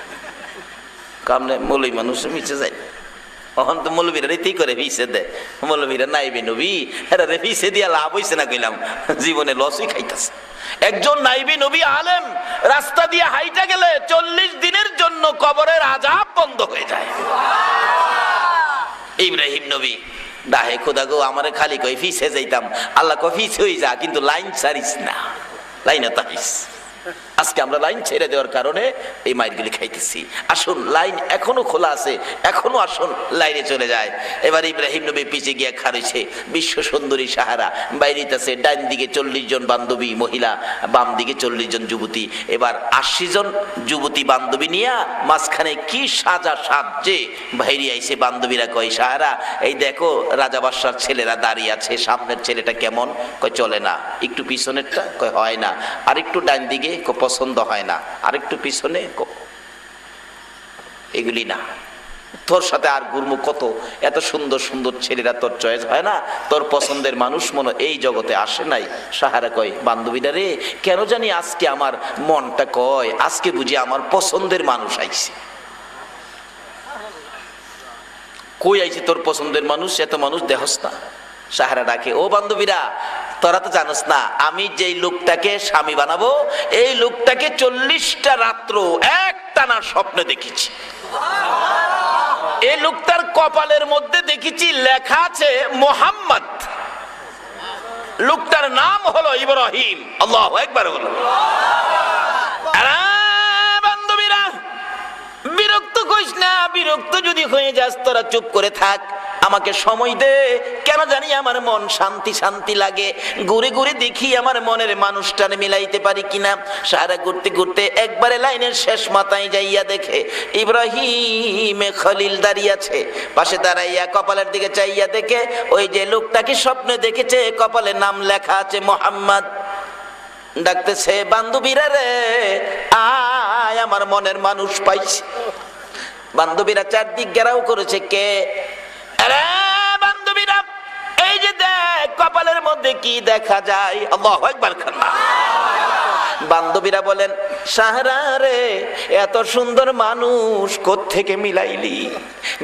কামনে মৌলবী মানুষ মিছে যায়। এখন তো মৌলবীরা রীতি করে ভিসে দেয়, মৌলবীরা নাইবে নবী, এরা রে ভিসে দিয়া লাভ হইছে না কইলাম, জীবনে লসই খাইতেছে। একজন নাইবি নবী আলেম রাস্তা দিয়ে হাইটা গেলে 40 দিনের জন্য কবরের আযাব বন্ধ হয়ে যায়। ইব্রাহিম নবী ডাহে, খোদা গো আমারে খালি কই ফিসে যাইতাম। আল্লাহ কই ফিস হই যা, কিন্তু লাইন ছাড়িস না, লাইনে তাকিস। আজকে আমরা লাইন ছেড়ে দেওয়ার কারণে এই মাইরগুলি খাইতেছি। আসুন, লাইন এখনো খোলা আছে, এখনো আসুন লাইনে চলে যায়। এবার ইব্রাহিম নবী পিছে গিয়ে খাড়িছে, বিশ্ব সুন্দরী সাহারা বাইরিতেছে, ডান দিকে 40 জন বান্ধবী মহিলা, বাম দিকে 40 জন যুবতী। এবার 80 জন যুবতী বান্ধবী নিয়ে মাঝখানে কি সাজা সাজছে বাইরে আইছে। বান্ধবীরা কয়, সাহারা এই দেখো রাজা বাদশার ছেলেরা দাঁড়িয়ে আছে, সামনের ছেলেটা কেমন? কয় চলে না। একটু পিছনেরটা? কয় হয় না। আর একটু ডান দিকে? পছন্দ হয় না। আরেকটু পিছনে? এগুলি না, তোর সাথে আর গুরমু কত, এত সুন্দর সুন্দর ছেলেরা তোর চয়েস হয় না, তোর পছন্দের মানুষ মনে এই জগতে আসে নাই। সাহারা কয়, বান্ধবীরা রে, কেন জানি আজকে আমার মনটা কয় আজকে বুঝি আমার পছন্দের মানুষ আইছে। কই আইছে তোর পছন্দের মানুষ? এত মানুষ দেহস না। সাহারা ডাকে, ও বান্ধবীরা, তোরা তো জানোস না আমি যেই লোকটাকে স্বামী বানাবো এই লোকটাকে 40টা রাত্র একটানা স্বপ্নে দেখেছি। এই লোকটার কপালের মধ্যে দেখেছি লেখা আছে মোহাম্মদ, লোকটার নাম হলো ইব্রাহিম। আল্লাহু আকবার বলো। বান্ধবীরা, বিরক্ত কইস না, বিরক্ত যদি হয়ে যাস তোরা চুপ করে থাক, আমাকে সময় দে। কেন জানি আমার মন শান্তি শান্তি লাগে, ঘুরে ঘুরে দেখি আমার মনের মানুষটার মিলাইতে পারি কিনা। সারা ঘুরতে ঘুরতে একবারে লাইনের শেষ মাথায় যাইয়া দেখে ইব্রাহিম খলিল দাঁড়িয়ে আছে। পাশে দাঁড়াইয়া কপালের দিকে চাইয়া দেখে ওই যে লোকটাকে স্বপ্নে দেখেছে কপালে নাম লেখা আছে মোহাম্মদ। ডাকতেছে, বান্ধবীরা রে আয়, আমার মনের মানুষ পাইছে। বান্ধবীরা চারদিক ঘেরাও করেছে, কে? আরে বান্ধবীরা, এই যে দেখ কপালের মধ্যে কি দেখা যায়। আল্লাহু আকবার। বান্ধবীরা বলেন, সাহারা রে, এত সুন্দর মানুষ কোত্থেকে মিলাইলি?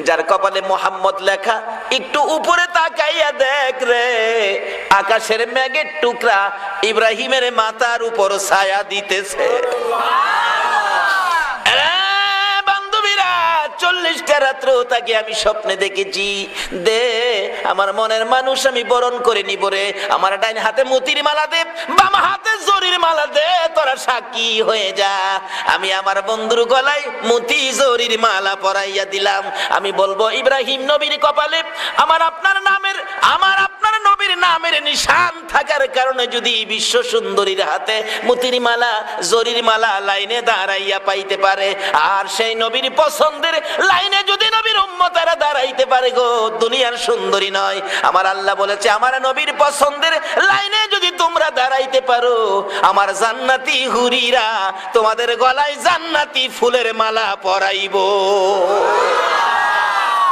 যার কপালে মোহাম্মদ লেখা, একটু উপরে তাকাইয়া দেখ রে, আকাশের মেঘের টুকরা ইব্রাহিমের মাথার উপর ছায়া দিতেছে। 40টা রাত্র তাকে আমি স্বপ্নে দেখেছি। দে আমার মনের মানুষ আমি বরণ করে নিব রে। আমার ডাইন হাতে মতির মালা দে, বাম হাতে জরির মালা দে, তোরা সাক্ষী হয়ে যা। আমি আমার বন্ধুর গলায় মতি জরির মালা পরাইয়া দিলাম। আমি বলবো, ইব্রাহিম নবীর কপালে আমার আপনার নবীর নামের নিশান থাকার কারণে যদি বিশ্ব সুন্দরীর হাতে মতির মালা জরির মালা লাইনে দাঁড়াইয়া পাইতে পারে, আর সেই নবীর পছন্দের লাইনে যদি নবীর উম্মতেরা দাঁড়াইতে পারে গো, দুনিয়ার সুন্দরী নয়। আমার আল্লাহ বলেছে, আমার নবীর পছন্দের লাইনে যদি তোমরা দাঁড়াইতে পারো, আমার জান্নাতি হুরিরা তোমাদের গলায় জান্নাতি ফুলের মালা পরাইবো।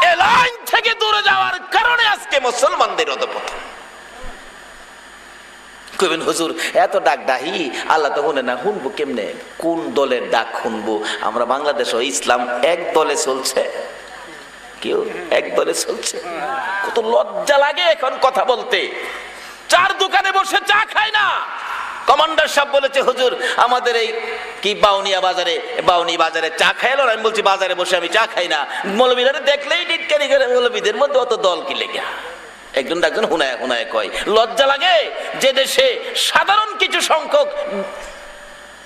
এই লাইন থেকে দূরে যাওয়ার কারণে আজকে মুসলমানদের অধঃপতন। কইবেন, হুজুর এত ডাক ডাহি আল্লাহ তো শুনে না, শুনবো কেমনে? কোন দলের ডাক শুনবো? আমরা বাংলাদেশ ইসলাম এক দলে চলছে, কেউ এক দলে চলছে। কত লজ্জা লাগে এখন কথা বলতে। চার দোকানে বসে চা খায় না। কমান্ডার সাহেব বলেছে, হুজুর আমাদের এই কি বাউনি বাজারে চা খাইলো। আমি বলছি, বাজারে বসে আমি চা খাই না। মৌলবীরা দেখলেই টিটকারি করে, মৌলবীদের মধ্যে অত দল কি লেগে? একজন ডাকজন হুনায় হুনায় কয়। লজ্জা লাগে যে দেশে সাধারণ কিছু সংখ্যক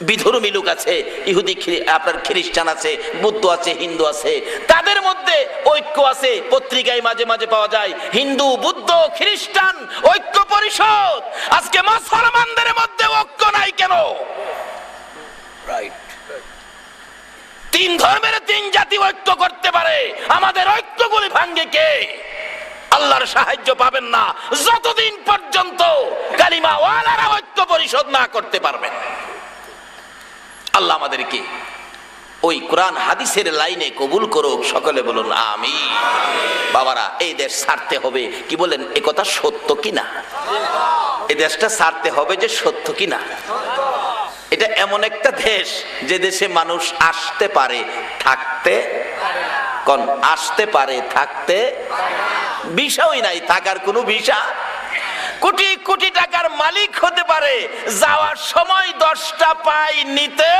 বিধর্মী লোক আছে, ইহুদি আপনার খ্রিস্টান আছে, বুদ্ধ আছে, হিন্দু আছে, তাদের মধ্যে ঐক্য আছে। পত্রিকায় মাঝে মাঝে পাওয়া যায় হিন্দু বুদ্ধ খ্রিস্টান ঐক্য পরিষদ। আজকে মুসলমানদের মধ্যে ঐক্য নাই কেন? রাইট, তিন ধর্মের তিন জাতি ঐক্য করতে পারে, আমাদের ঐক্যগুলি ভাঙ্গে কে? আল্লাহর সাহায্য পাবেন না যতদিন পর্যন্ত কালিমা ওয়ালারা ঐক্য পরিষদ না করতে পারবেন। আল্লাহ আমাদেরকে ওই কোরআন হাদিসের লাইনে কবুল করুক। সকলে বলুন আমিন। বাবারা, এই দেশ ছাড়তে হবে, কি বলেন? এ কথা সত্য কিনা? এই দেশটা ছাড়তে হবে যে সত্য কিনা? এটা এমন একটা দেশ যে দেশে মানুষ আসতে পারে থাকতে, কোন আসতে পারে থাকতে, ভিসাই নাই, থাকার কোনো ভিসা। কোটি কোটি টাকার মালিক হতে পারে, যাওয়ার সময় 10টা পাই নিতে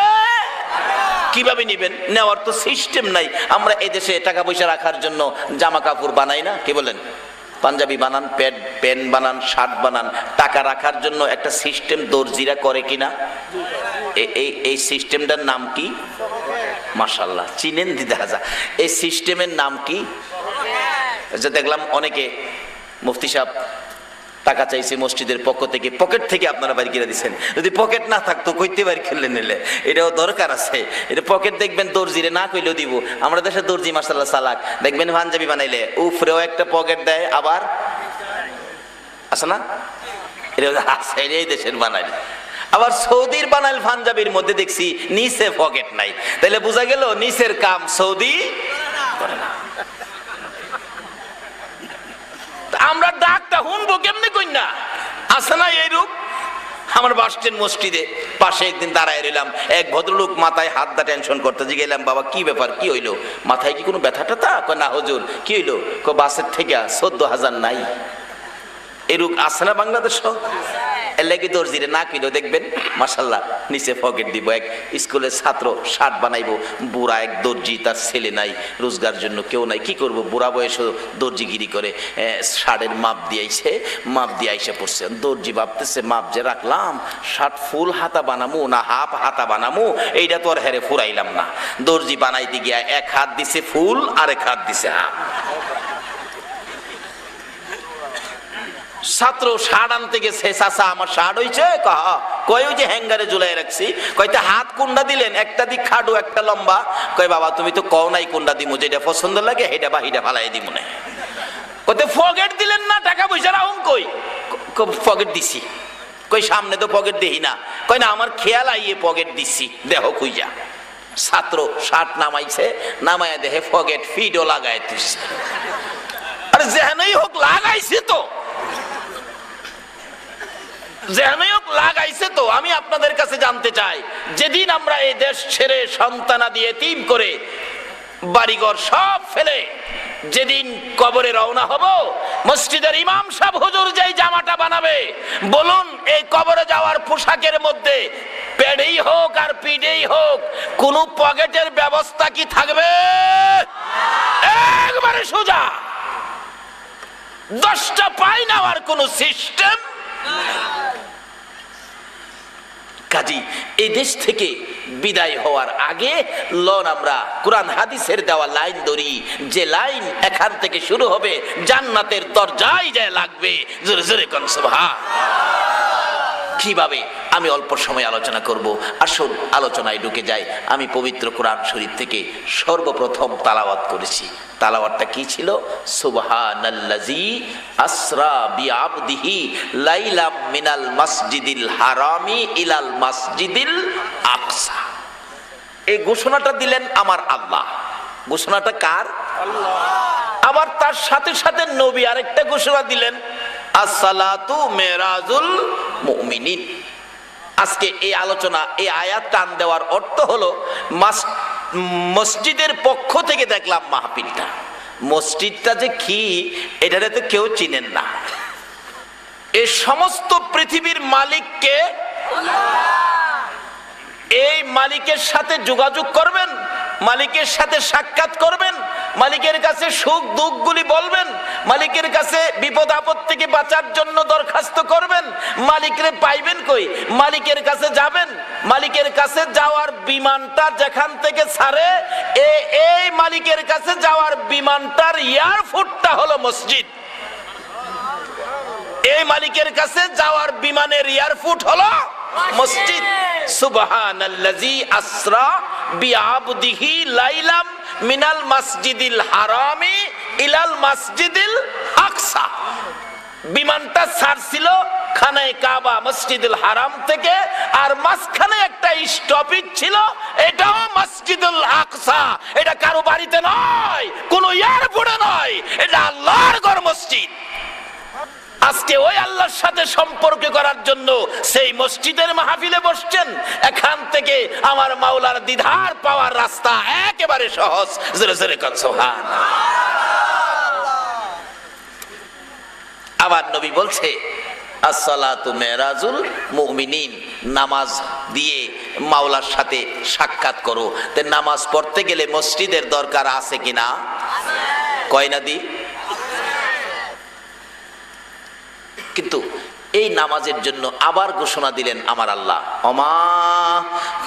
কিভাবে নিবেন? নেওয়ার তো সিস্টেম নাই। আমরা এদেশে টাকা পয়সা রাখার জন্য জামা কাপড় বানাই না, কি বলেন? পাঞ্জাবি বানান, প্যান্ট বানান, শার্ট বানান। টাকা রাখার জন্য একটা সিস্টেম দর্জিরা করে কিনা? এই সিস্টেমটার নাম কি? মাশাআল্লাহ, চিনেন দিদা হাজা। এই সিস্টেমের নাম কি? যে দেখলাম অনেকে মুফতি সাহেব টাকা চাইছে মসজিদের পক্ষ থেকে, পকেট থেকে আপনারা বাড়ি কিনে দিচ্ছেন। যদি পকেট না থাকতো কইতে বাড়ি খেললে নিলে, এটাও দরকার আছে। এটা পকেট দেখবেন দর্জিরে না কইলেও দিব। আমরা দেশে দর্জি মাশাআল্লাহ চালাক, দেখবেন পাঞ্জাবি বানাইলে উপরেও একটা পকেট দেয়, আবার আছে না, এটা আছে, এই দেশের বানাইলে। আবার সৌদির বানাইল পাঞ্জাবির মধ্যে দেখছি নিচে পকেট নাই, তাহলে বোঝা গেল নিচের কাম সৌদি করে না। আমরা ডাকটা শুনবো কেমনে কই না, আছে না এই রূপ? আমার বাস স্ট্যান্ড মসজিদে পাশে একদিন দাঁড়ায় রইলাম, এক ভদ্রলোক মাথায় হাত দা টেনশন করতে গেলাম, বাবা কি ব্যাপার, কি হইলো, মাথায় কি কোনো ব্যথা ট্যাথা? কয় না হুজুর। কি হইলো? কয় বাসের থেকে 14,000 নাই। এরূপ আছে না বাংলাদেশ? এলাকি দর্জিরে না কিলো দেখবেন মাশাআল্লাহ নিচে পকেট দিব। এক স্কুলের ছাত্র শার্ট বানাইবো, বুড়া এক দর্জি, তার ছেলে নাই, রোজগার জন্য কেউ নাই, কি করব, বুড়া বয়সে দর্জিগিরি করে শার্টের মাপ দিয়েছে, মাপ দিয়ে আইসে পড়ছে। দর্জি ভাবতেছে মাপ যে রাখলাম, শার্ট ফুল হাতা বানামু না হাফ হাতা বানামু, এইটা তো আর হেরে ফুরাইলাম না। দর্জি বানাইতে গিয়া এক হাত দিছে ফুল আর এক হাত দিছে হাফ। ছাত্র শার্ট আনতে গেছে, চাচা আমার শার্ট হইছে? কয় ওই যে হ্যাঙ্গারে ঝুলাই রাখছি। কয়টা হাত কোনটা দিলেন? একটা দিক খাডু একটা লম্বা। কয় বাবা তুমি তো কও নাই কোনটা দিমু, যেটা পছন্দ লাগে হেটা বাহিটা ফালাই দিমু না। কইতে পকেট দিলেন না, টাকা পয়সা রাখুন। কই পকেট দিছি। কই সামনে তো পকেট দেখি না। কয় না আমার খেয়াল আইয়ে পকেট দিছি, দেহ খুইজা। ছাত্র শার্ট নামাইছে, নামাইয়া দেখে পকেট ফিটও লাগাই তুইছে। আরে যেখানেই হোক লাগাইছে তো, লাগাইছে তো। আমি আপনাদের কাছে জানতে চাই, যেদিন আমরা এই দেশ ছেড়ে সন্তানাদি এতিম করে বাড়িঘর সব ফেলে যেদিন কবরে রওনা হব, মসজিদের ইমাম সাহেব হুজুর যেই জামাটা বানাবে, বলুন এই কবরে যাওয়ার পোশাকের মধ্যে পেড়েই হোক আর পিঠেই হোক কোন পকেটের ব্যবস্থা কি থাকবে? একবারে সোজা 10টা পাই নেওয়ার কোন সিস্টেম। কাজী এই দেশ থেকে বিদায় হওয়ার আগে লন আমরা কোরআন হাদিসের দেওয়া লাইন ধরি, যে লাইন এখান থেকে শুরু হবে জান্নাতের দরজায় যায় লাগবে। জোরে জোরে কোন সুবহান। কিভাবে আমি অল্প সময় আলোচনা করব, আসুন আলোচনায় ঢুকে যাই। আমি পবিত্র কোরআন শরীফ থেকে সর্বপ্রথম তালাওয়াত করেছি। তালাওয়াতটা কি ছিল? সুবহানাল্লাযী আসরা বিআবদিহি লাইলাম মিনাল মাসজিদিল হারামি ইলাল মাসজিদিল আকসা। এই ঘোষণাটা দিলেন আমার আল্লাহ। ঘোষণাটা কার? আল্লাহ। আবার তার সাথে সাথে নবী আরেকটা ঘোষণা দিলেন, আসসালাতু মেরাজুল মুমিনিন। আজকে এই আলোচনা, এই আয়াত টান দেওয়ার অর্থ হলো মসজিদের পক্ষ থেকে দেখলাম মাহফিলটা। মসজিদটা যে কি এটারে তো কেউ চিনেন না। এই সমস্ত পৃথিবীর মালিককে, এই মালিকের সাথে যোগাযোগ করবেন, মালিকের সাথে সাক্ষাৎ করবেন, মালিকের কাছে সুখ দুঃখগুলি বলবেন, মালিকের কাছে বিপদ আপদ থেকে বাঁচার জন্য দরখাস্ত করবেন। মালিকরে পাইবেন কই? মালিকের কাছে যাবেন। মালিকের কাছে যাওয়ার বিমানটা যেখান থেকে ছাড়ে, এই মালিকের কাছে যাওয়ার বিমানটার এয়ারপোর্টটা হলো মসজিদ। এই মালিকের কাছে যাওয়ার বিমানের এয়ারপোর্ট হলো মসজিদ। সুবহানাল্লাযী আসরা বিআবদিহি লাইলাম মিনাল মাসজিদিল হারামি ইলাল মাসজিদিল আকসা। বিমানটা ছাড়ছিল খানায়ে কাবা মসজিদুল হারাম থেকে, আর মাঝখানে একটা স্টপেজ ছিল, এটাও মসজিদুল আকসা। এটা কারো বাড়িতে নয়, কোনো এয়ারপোর্টে নয়, এটা আল্লাহর ঘর মসজিদ। আজকে ওই আল্লাহর সাথে সম্পর্ক করার জন্য সেই মসজিদের মাহফিলে বসছেন। এখান থেকে আমার মাওলার দিদার পাওয়ার রাস্তা একেবারে সহজ। জোরে জোরে কোন সুবহানাল্লাহ। আবার নবী বলছে আসসালাতু মেরাজুল মুমিনিন, নামাজ দিয়ে মাওলার সাথে সাক্ষাৎ করো। তে নামাজ পড়তে গেলে মসজিদের দরকার আছে কিনা? কয় না দি? কিন্তু এই নামাজের জন্য আবার ঘোষণা দিলেন আমার আল্লাহ, ওমা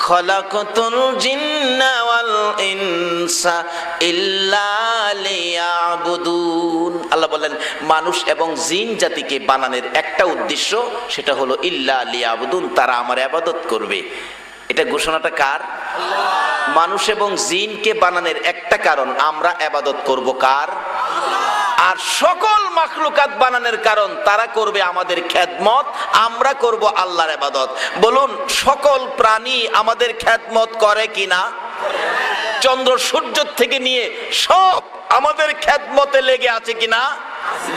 খালাকাতুল জিন্না ওয়াল ইনসা ইল্লা লিয়াবুদুন। আল্লাহ বলেন মানুষ এবং জিন জাতিকে বানানোর একটা উদ্দেশ্য, সেটা হলো ইল্লা লিয়াবুদুন, তারা আমার ইবাদত করবে। এটা ঘোষণাটা কার? মানুষ এবং জিনকে বানানোর একটা কারণ, আমরা ইবাদত করব কার? আর সকল মাখলুকাত বানানোর কারণ, তারা করবে আমাদের খেদমত, আমরা করব আল্লাহর ইবাদত। বলুন সকল প্রাণী আমাদের খেদমত করে কিনা? চন্দ্র সূর্য থেকে নিয়ে সব আমাদের খেদমতে লেগে আছে কিনা?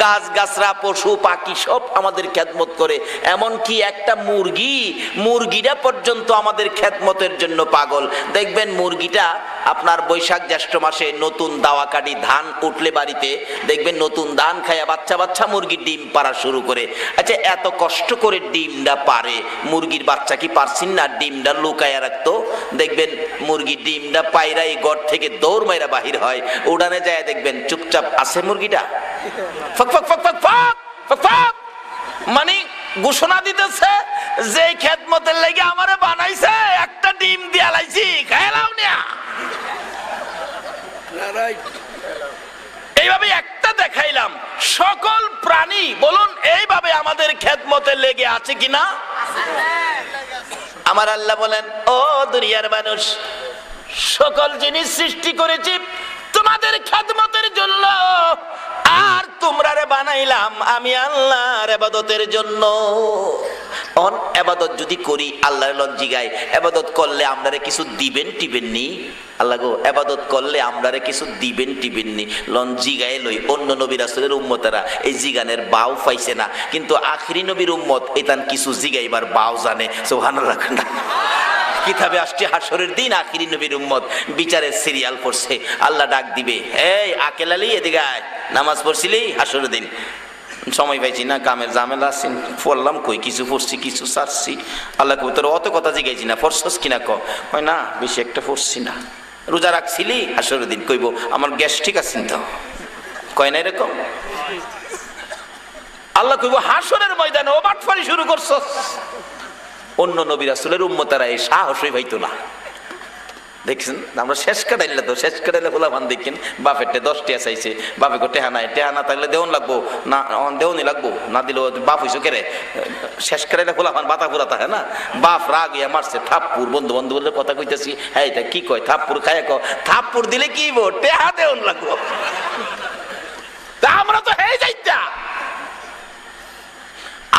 গাছ গাছরা পশু পাখি সব আমাদের খেদমত করে। এমনকি একটা মুরগিটা পর্যন্ত আমাদের খেদমতের জন্য পাগল। দেখবেন মুরগিটা আপনার বৈশাখ জ্যৈষ্ঠ মাসে নতুন দাওয়া কাটি ধান উঠলে বাড়িতে দেখবেন নতুন ধান খায়া বাচ্চা বাচ্চা মুরগি ডিম পাড়া শুরু করে। আচ্ছা এত কষ্ট করে ডিমটা পারে, মুরগির বাচ্চা কি পারছেন না ডিমটা লুকায়া রাখতো? দেখবেন মুরগি ডিমটা পায়রা এই ঘর থেকে দৌড় মাইরা বাহির হয়, উড়ানে যায় দেখবেন চুপচাপ আছে মুরগিটা, ফক ফক ফক ফক ফক ফক ফক, মানে ঘোষণা দিতেছে যে খেদমতের লাগি আমারে বানাইছে, একটা ডিম দিয়া লাইছি খাইলাও না। এইভাবে একটা দেখাইলাম। সকল প্রাণী বলুন এইভাবে আমাদের খেদমতে লেগে আছে কিনা? আমার আল্লাহ বলেন ও দুনিয়ার মানুষ, সকল জিনিস সৃষ্টি করেছি তোমাদের খেদমতের জন্য, আর তোমরা রে বানাইলাম আমি আল্লাহর ইবাদতের জন্য। অন ইবাদত যদি করি আল্লাহর লজ্জিগায়, ইবাদত করলে আমরারে কিছু দিবেন টিবেননি? আল্লাহ গো ইবাদত করলে আমরারে কিছু দিবেন টিবেননি? লজ্জিগায় লই। অন্য নবী রাসূলের উম্মতেরা এই জিগানের বাও পাইছে না, কিন্তু আখিরি নবীর উম্মত এতান কিছু জিগাইবার বাও জানে। সুবহানাল্লাহ। কিতাবে আসছে হাসরের দিন আখিরি নবীর উম্মত বিচারের সিরিয়াল পড়ছে, আল্লাহ ডাক দিবে এই আকেল আলী এদিকে আয়, নামাজ পড়ছিলি হাসরের দিন? সময় পাইছি না, কামের ঝামেলা আছে, পড়লাম কই, কিছু পড়ছি কিছু ছাড়ছি। আল্লাহ কই তোর অত কথা জিগাইছি না, পড়ছস কিনা কয় না বেশি একটা পড়ছি না। রোজা রাখছিলি হাসরের দিন? কইব আমার গ্যাস ঠিক আছে তো, কয় না এরকম? আল্লাহ কইব হাসরের ময়দানে ও বাটফারি শুরু করছস। অন্য নবী রাসূলের উম্মতেরা এই সাহসই হইতো না। দেখছেন আমরা শেষ কাটাইলে তো, শেষ কাটাইলে ফুলাফান দেখেন বাপের 10 টাকা চাইছে, বাপে কো টেহা নাই, টেহা না থাকলে দেওয়ান লাগবো না, দেওয়ানি লাগবো না, দিলেও বাপ হইছো কেরে। শেষ কাটাইলে ফুলাফান বাতা ফুরাতা হ্যাঁ না, বাপ রাগ ইয়া মারছে থাপ্পুর, বন্ধু বন্ধু বলে কথা কইতেছি, হ্যাঁ এটা কি কয় থাপ্পুর খায় থাপ্পুর দিলে কি টেহা দেওয়ান লাগবো। তা আমরা তো হয়ে যাইতা।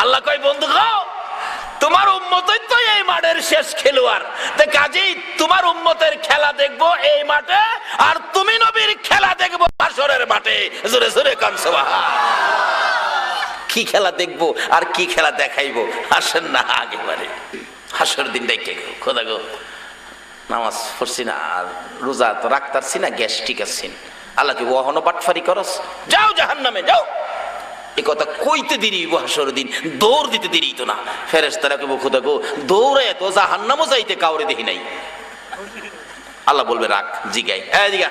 আল্লাহ কয় বন্ধু গো তোমার উম্মতই তো এই মাঠের শেষ খেলোয়াড়, তো কাজেই তোমার উম্মতের খেলা দেখবো এই মাঠে, আর তুমি নবীর খেলা দেখবো হাসরের মাঠে। জোরে জোরে কান সুবহান। কি খেলা দেখবো আর কি খেলা দেখাইবো? আসেন না আগেবারে হাসর দিন দেখে খোদা গো নামাজ পড়ছি না আর রোজা তো রাখতারছি না, গ্যাস ঠিক আছে। আল্লাহ কি ওহনো বাটফারি করস, যাও জাহান্নামে যাও। এই কথা কইতে দেরি হাসর দিন, দৌড় দিতে দেরি তো না। ফেরেশতারা কইব খোদা গো দৌড়ে তো জাহান্নামও যাইতে কাউরে দেখি নাই। আল্লাহ বলবে রাখ জিগাই, হ্যাঁ জিগা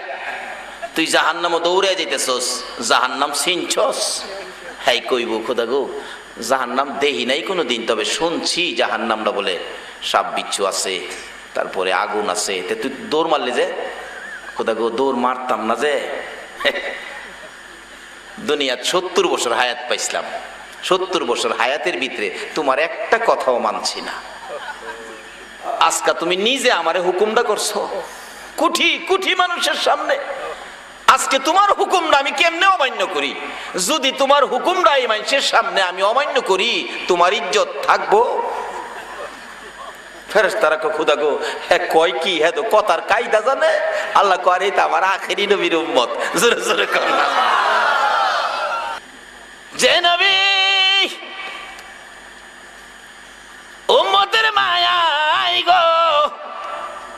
তুই জাহান্নামও দৌড়ে যাইতেছস, জাহান্নাম চিনছস? হ্যাঁ কইব খোদা গো জাহান্নাম দেহি নাই কোনোদিন, তবে শুনছি জাহান্নামটা বলে সাপ বিচ্ছু আছে, তারপরে আগুন আছে। তুই দৌড় মারলি যে? খোদা গো দৌড় মারতাম না যে, দুনিয়াত 70 বছর হায়াত পাইছিলাম, 70 বছর হায়াতের ভিতরে তোমার একটা কথাও মানছি না। আজকে তুমি নিজে আমারে হুকুমটা করছো কোটি কোটি মানুষের সামনে, আজকে তোমার হুকুমটা আমি কেমনে অমান্য করি? যদি তোমার হুকুমটা এই মানুষের সামনে আমি অমান্য করি তোমার ইজ্জত থাকবো? ফেরেশতারা কয় খোদা গো হ্যাঁ কয় কি, হ্যাঁ তো কথার কায়দা জানে। আল্লাহ কয় এটা আমার আখেরি নবীর উম্মত। জোরে জোরে কর না। যে নবী উম্মতের মায়ায় গো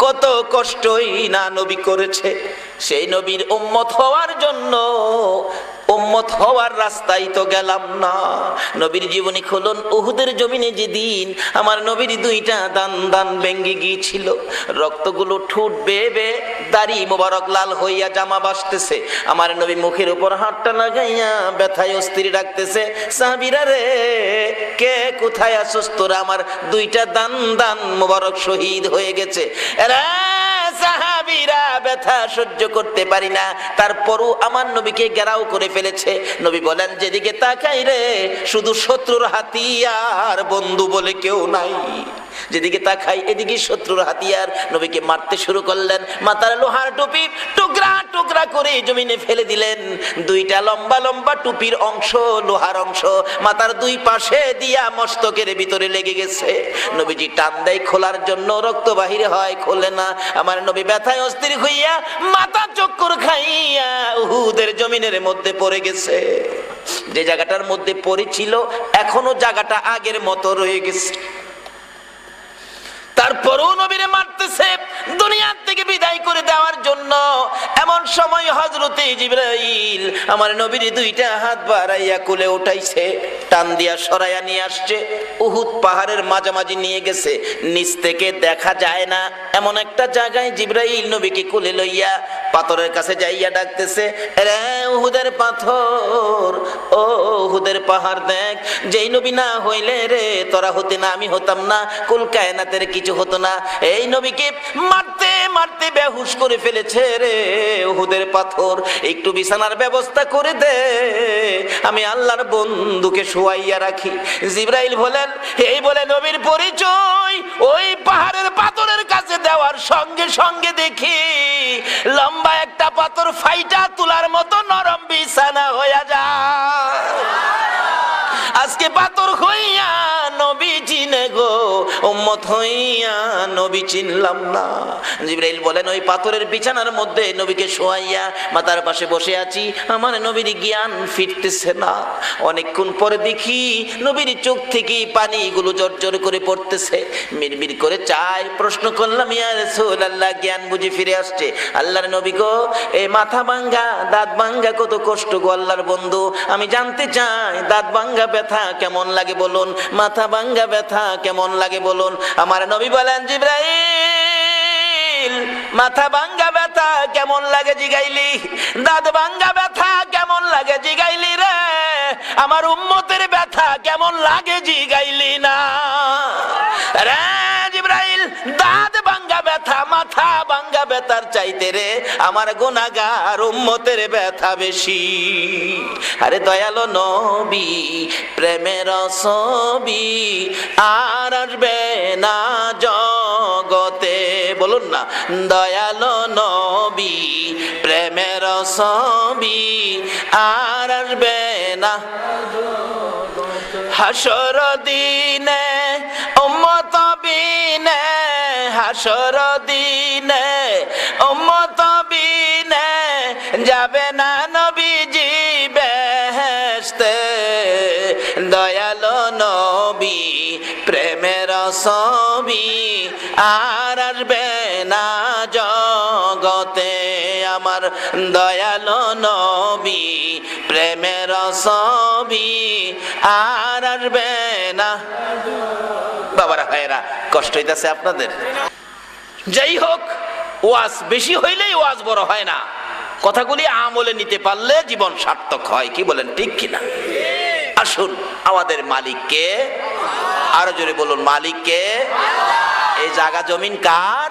কত কষ্টই না নবী করেছে, সেই নবীর উম্মত হওয়ার জন্য উম্মত হওয়ার রাস্তায় তো গেলাম না। নবীর জীবনী খুলুন, উহুদের জমিনে যেদিন আমার নবীর দুইটা দান ভেঙে গিয়েছিল, রক্তগুলো ঠোঁট বেয়ে বেয়ে দাড়ি মোবারক লাল হইয়া জামা বাসতেছে, আমার নবী মুখের উপর হাতটা লাগাইয়া ব্যথায় অস্থির ডাকতেছে, সাহাবীরা রে কে কোথায় আছস তোরা, আমার দুইটা দান মোবারক শহীদ হয়ে গেছে। এরা সাহাবীরা ব্যথা সহ্য করতে পারি না, তারপরও আমার নবীকে ঘেরাও করে ফেলেছে। নবী বলেন যেদিকে তাকাই রে শুধু শত্রুর হাতিয়ার, বন্ধু বলে কেউ নাই। যেদিকে তাকাই এদিকে শত্রুর হাতিয়ার। নবীকে মারতে শুরু করলেন, মাথার লোহার টুপি টুকরা টুকরা করে জমিনে ফেলে দিলেন। দুইটা লম্বা লম্বা টুপির অংশ, লোহার অংশ মাথার দুই পাশে দিয়া মস্তকের ভিতরে লেগে গেছে। নবীজি টান দেয় খোলার জন্য, রক্ত বাহিরে হয়, খোলে না। আমার নবী ব্যথায় অস্থির হইয়া মাথা চক্কর খাইয়া উহুদের জমিনের মধ্যে পড়ে গেছে। যে জায়গাটার মধ্যে পড়েছিল এখনো জায়গাটা আগের মতো রয়ে গেছে। তারপরও নবীরে মারতেছে দুনিয়ার থেকে বিদায় করে দেওয়ার জন্য। এমন সময় হযরতে জিবরাইল আমার নবীর দুইটা হাত বাড়াইয়া কোলে উঠাইছে, টান দিয়া সরাইয়া নিয়ে আসছে, উহুদ পাহাড়ের মাঝামাঝি নিয়ে গেছে। নিচ থেকে দেখা যায় না এমন একটা জায়গায় জিবরাইল নবীকে কোলে লইয়া পাথরের কাছে যাইয়া ডাকতেছে, রে উহুদের পাথর, ও উহুদের পাহাড় দেখ, যেই নবী না হইলে রে তোরা হতে না, আমি হতাম না, কুল কায়নাতের কিছু হতো না। এই নবীকে মারতে মারতে বেহুশ করে ফেলেছে রে উহুদের পাথর, একটু বিছানার ব্যবস্থা করে দে, আমি আল্লাহর বন্ধুকে শোয়াইয়া রাখি। জিবরাইল বলেন, এই বলে নবীর পরিচয় ওই পাহাড়ের পাথরের কাছে দেওয়ার সঙ্গে সঙ্গে দেখি লম্বা একটা পাথর ফাইটা তুলার মতো নরম বিছানা হইয়া যায়। আজকে পাথর হইয়া নবী চিনে গো, উম্মত হইয়া নবী চিনলাম না। জিবরাইল বলেন, ওই পাথরের বিছানার মধ্যে নবীকে শোয়াইয়া মাথার পাশে বসে আছি, আমার নবীর জ্ঞান ফিরতেছে না। অনেকক্ষণ পরে দেখি নবীর চোখ থেকে পানিগুলো জর্জর করে পড়তেছে, মিরমির করে চাই। প্রশ্ন করলাম, ইয়া রাসূলুল্লাহ, জ্ঞান বুঝি ফিরে আসছে? আল্লাহর নবী গো, এই মাথা ভাঙ্গা দাঁত ভাঙ্গা কত কষ্ট গো আল্লাহর বন্ধু, আমি জানতে চাই দাঁত ভাঙ্গা ব্যথা কেমন লাগে বলুন, মাথা ভাঙ্গা ব্যথা কেমন লাগে বলুন। আমার নবী বলেন, জিবরাইল মাথা ভাঙ্গা ব্যথা কেমন লাগে জিগাইলি, দাঁত ভাঙ্গা ব্যথা কেমন লাগে জিগাইলি রে, আমার উম্মতের ব্যথা কেমন লাগে জিগাইলি না রে জিবরাইল। দাঁত ভাঙ্গা ব্যথা মাথা ভাঙ্গা ব্যথার চাইতে রে আমার গুনাহগার উম্মতের ব্যথা বেশি। আরে দয়ালো নবী প্রেমের ছবি আর আসবে না জগতে, বলুন না, দয়ালো নবী প্রেমের ছবি আর আসবে না হাসর দিনে উম্মত বিনে, হাসর দিনে উম্মত বিনে যাবে না নবীজি বেহেশতে। দয়ালো নবী প্রেমের ছবি আর আসবে না জগতে, আমার দয়ালো নবী প্রেমের ছবি আর আসবে না। বাবারা ভাইয়েরা, কষ্ট হইতেছে আপনাদের? যাই হোক, ওয়াজ বেশি হইলেই ওয়াজ বড় হয় না, কথাগুলি আমলে নিতে পারলে জীবন সার্থক হয়। কি বলেন, ঠিক কিনা? আসুন, আমাদের মালিককে, আরো জোরে বলুন, মালিককে। এই জায়গা জমিন কার?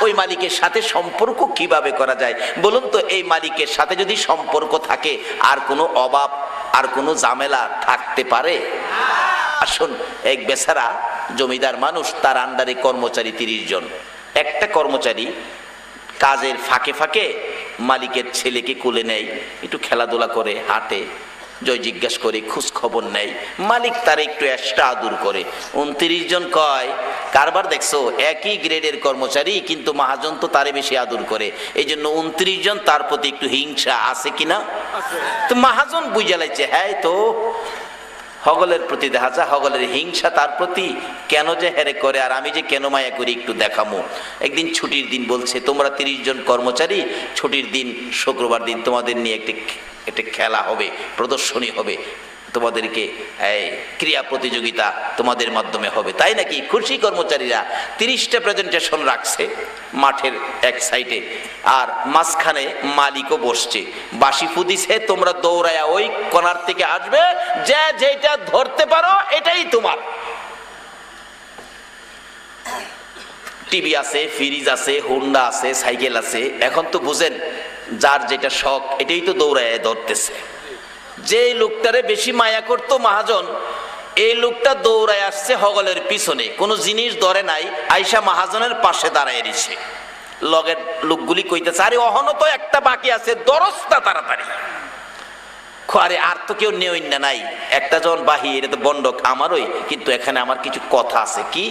ওই মালিকের সাথে সম্পর্ক কিভাবে করা যায় বলুন তো? এই মালিকের সাথে যদি সম্পর্ক থাকে আর কোনো অভাব আর কোনো ঝামেলা থাকতে পারে? আসুন, এক বেচারা জমিদার মানুষ, তার আন্ডারে কর্মচারী 30 জন। একটা কর্মচারী কাজের ফাঁকে ফাঁকে মালিকের ছেলেকে কোলে নেয়, একটু খেলাধুলা করে, হাঁটে, জয় জিজ্ঞাস করে, খোঁজ খবর নেয়। মালিক তার একটু এক্সট্রা আদর করে। 29 জন কয়, কারবার দেখছো, একই গ্রেডের কর্মচারী কিন্তু মহাজন তো তারে বেশি আদর করে, এই জন্য 29 জন তার প্রতি একটু হিংসা আছে কিনা? তো মহাজন বুঝে লাইছে, হ্যাঁ তো হগলের প্রতি দেখা যায় হগলের হিংসা তার প্রতি, কেন যে হেরে করে আর আমি যে কেন মায়া করি একটু দেখামো। একদিন ছুটির দিন বলছে, তোমরা 30 জন কর্মচারী ছুটির দিন শুক্রবার দিন তোমাদের নিয়ে একটা খেলা হবে, প্রদর্শনী হবে, তোমাদেরকে ক্রিয়া প্রতিযোগিতা তোমাদের মাধ্যমে হবে, তাই নাকি? খুশি কর্মচারীরা 30টা প্রেজেন্টেশন রাখছে মাঠের এক সাইডে, আর মাঝখানে মালিকও বসছে, বাঁশি ফুদিছে, তোমরা দৌড়ায়া ওই কোণার থেকে আসবে, যে যেটা ধরতে পারো এটাই তোমার। টিভি আছে, ফ্রিজ আছে, হোন্ডা আছে, সাইকেল আছে, এখন তো বুঝেন যার যেটা শখ এটাই তো দৌড়ায় ধরতেছে। যে লোকটারে বেশি মায়া করতো মহাজন, এই লোকটা দৌড়ায় আসছে হগলের পিছনে, কোনো জিনিস ধরে নাই, আয়সা মহাজনের পাশে দাঁড়ায় দিছে। লগের লোকগুলি কইতেছে, আরে অহনো তো একটা বাকি আছে, দরজটা তাড়াতাড়ি। আরে আর তো কেউ নেই না, নাই একটা জন বাহি, এটা তো বন্ডক আমারই, কিন্তু এখানে আমার কিছু কথা আছে। কি?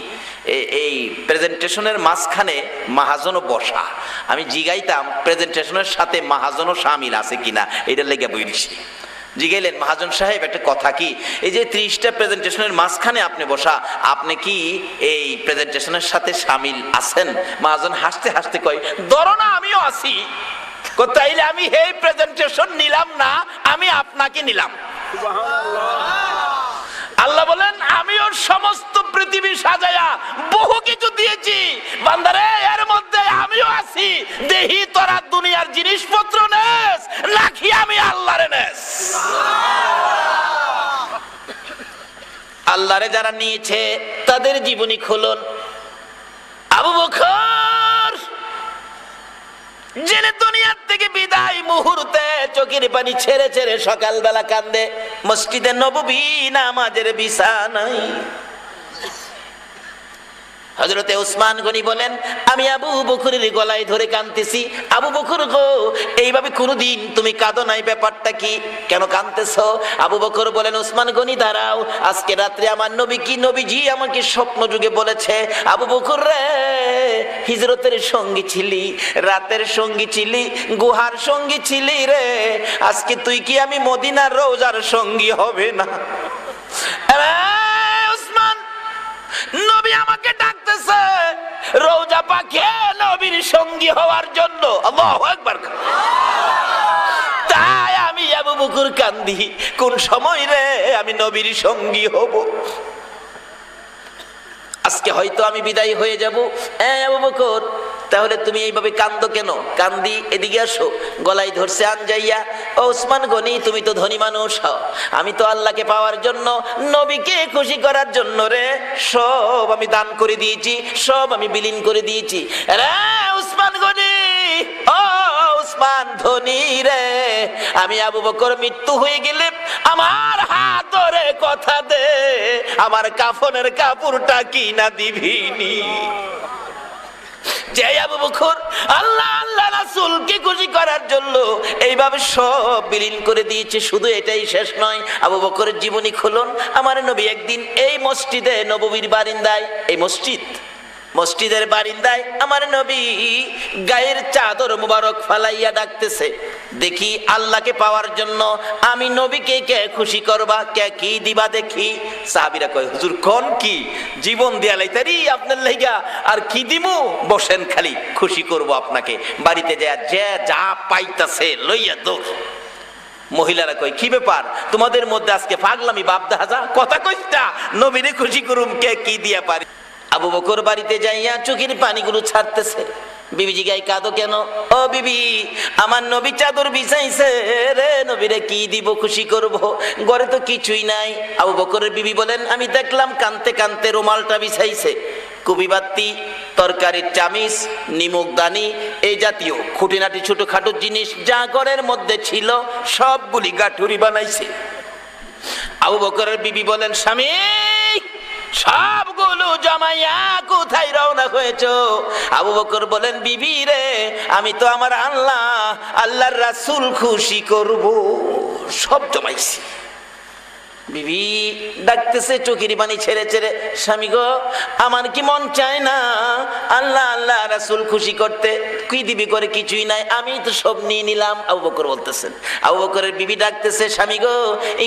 এই প্রেজেন্টেশনের মাঝখানে মহাজনও বসা, আমি জিগাইতাম প্রেজেন্টেশনের সাথে মহাজনও শামিল আছে কিনা, এটা লেগে বইছি। জিগাইলেন, মহাজন সাহেব একটা কথা, কি এই যে 30টা প্রেজেন্টেশনের মাঝখানে আপনি বসা, আপনি কি এই প্রেজেন্টেশনের সাথে শামিল আছেন? মহাজন হাসতে হাসতে কয়, ধরো না আমিও আছি। তাইলে আমি এই প্রেজেন্টেশন নিলাম না, আমি আপনাকে নিলাম। আল্লাহ বলেন, আমিও সমস্ত পৃথিবী সাজায়া বহু কিছু দিয়েছি বান্দারে, এর মধ্যে আমিও আছি। দেহি তোরা দুনিয়ার জিনিসপত্র নেস নাকি আমি আল্লাহরে নেস? আল্লাহরে যারা নিয়েছে তাদের জীবনী খুলুন। আবু বকর জেনে দুনিয়ার থেকে বিদায় মুহূর্তে চোখের পানি ছেড়ে ছেড়ে সকালবেলা কান্দে মসজিদে নববী নামাজের বিছানায়। হযরতে ওসমান গনি বলেন, আমি আবু বকরের গলায় ধরে কাঁদতেছি। আবু বকর গো, এইভাবে কোনদিন তুমি কাঁদো নাই, ব্যাপারটা কি? কেন কাঁদতেছো? আবু বকর বলেন, ওসমান গনি দাঁড়াও, আজকে রাত্রে আমার নবীজি আমাকে স্বপ্ন যুগে বলেছে, আবু বকর রে, হিজরতের সঙ্গী ছিলি, রাতের সঙ্গী ছিলি, গুহার সঙ্গী ছিলি রে, আজকে তুই কি আমি মদিনার রওজার সঙ্গী হবে না? নবী আমাকে ডাকতেছে রওজা পাকে নবীর সঙ্গী হওয়ার জন্য। আল্লাহু আকবার। তাই আমি আবু বকর কান্দি, কোন সময় রে আমি নবীর সঙ্গী হব? আজকে হয়তো আমি বিদায় হয়ে যাব। আবু বকর, তাহলে তুমি এইভাবে কান্দো কেন? কান্দি, এদিকে আসো। গলায় ধরছে আনজাইয়া, ও ওসমান গনি, তুমি তো ধনী মানুষ, আমি তো আল্লাহকে পাওয়ার জন্য, নবীকে খুশি করার জন্য রে সব আমি দান করে দিয়েছি, সব আমি বিলীন করে দিয়েছি। রে ওসমান গনি, ও ওসমান ধনী রে, আমি আবু বকর মৃত্যু হয়ে গেলে আমার হাত ধরে কথা দে, আমার কাফনের কাপড়টা কি না দিবিনি? যে আবু বকর আল্লাহ আল্লাহ রাসূলকে খুশি করার জন্য এইভাবে সব বিলীন করে দিয়েছে। শুধু এটাই শেষ নয়, আবু বকরের জীবনী খুলুন। আমার নবী একদিন এই মসজিদে নববীর বারিন্দায়, এই মসজিদের বারিন্দায় আমার নবী গায়ের চাদর মুবারক ফালাইয়া ডাকতেছে, দেখি আল্লাহকে পাওয়ার জন্য আমি নবীকে কে খুশি করবা, কে কি দিবা দেখি। সাহাবীরা কয়, হুজুর কোন কি? জীবন দিয়া লাইতারি আপনার লাইগা, আর কি দিমু? বসেন, খালি খুশি করব আপনাকে। বাড়িতে যায় যে যা পাইতাছে লইয়া দৌড়। মহিলারা কয়, কি ব্যাপার তোমাদের মধ্যে আজকে পাগলামি বাপ দাদা, কথা কইতা নবীরে খুশি করুম, কে কি দিয়া পারি। আবু বকর বাড়িতে যাইয়া চোখের পানিগুলো ছাড়তেছে। বিবিজি গাই, কাঁদো কেন? ও বিবি, আমার নবী চাদর বিছাইছে রে, নবীরে কি দিব, খুশি করব, ঘরে তো কিছুই নাই। আবু বকরের বিবি বলেন, আমি দেখলাম কানতে কানতে রুমালটা বিছাইছে, কুবিবাতি, তরকারির চামিচ, নিমুকদানি, এই জাতীয় খুঁটিনাটি ছোটখাটো জিনিস যা ঘরের মধ্যে ছিল সবগুলি গাঠুরি বানাইছে। আবু বকরের বিবি বলেন, স্বামী সবগুলো জমাইয়া কোথায় রওনা হয়েছো? আবু বকর বলেন, বিবি রে, আমি তো আমার আল্লাহর রাসূল খুশি করব, সব জমাইছি। বিবি ডাকতেছে চোখের পানি ছেড়ে ছেড়ে, স্বামী গো, আমার কি মন চায় না আল্লাহ রাসূল খুশি করতে? কি দিবি করে কিছুই নাই, আমি তো সব নিয়ে নিলাম। আবু বকর বলতেছেন, আবু বকরের বিবি ডাকতেছে, স্বামী গো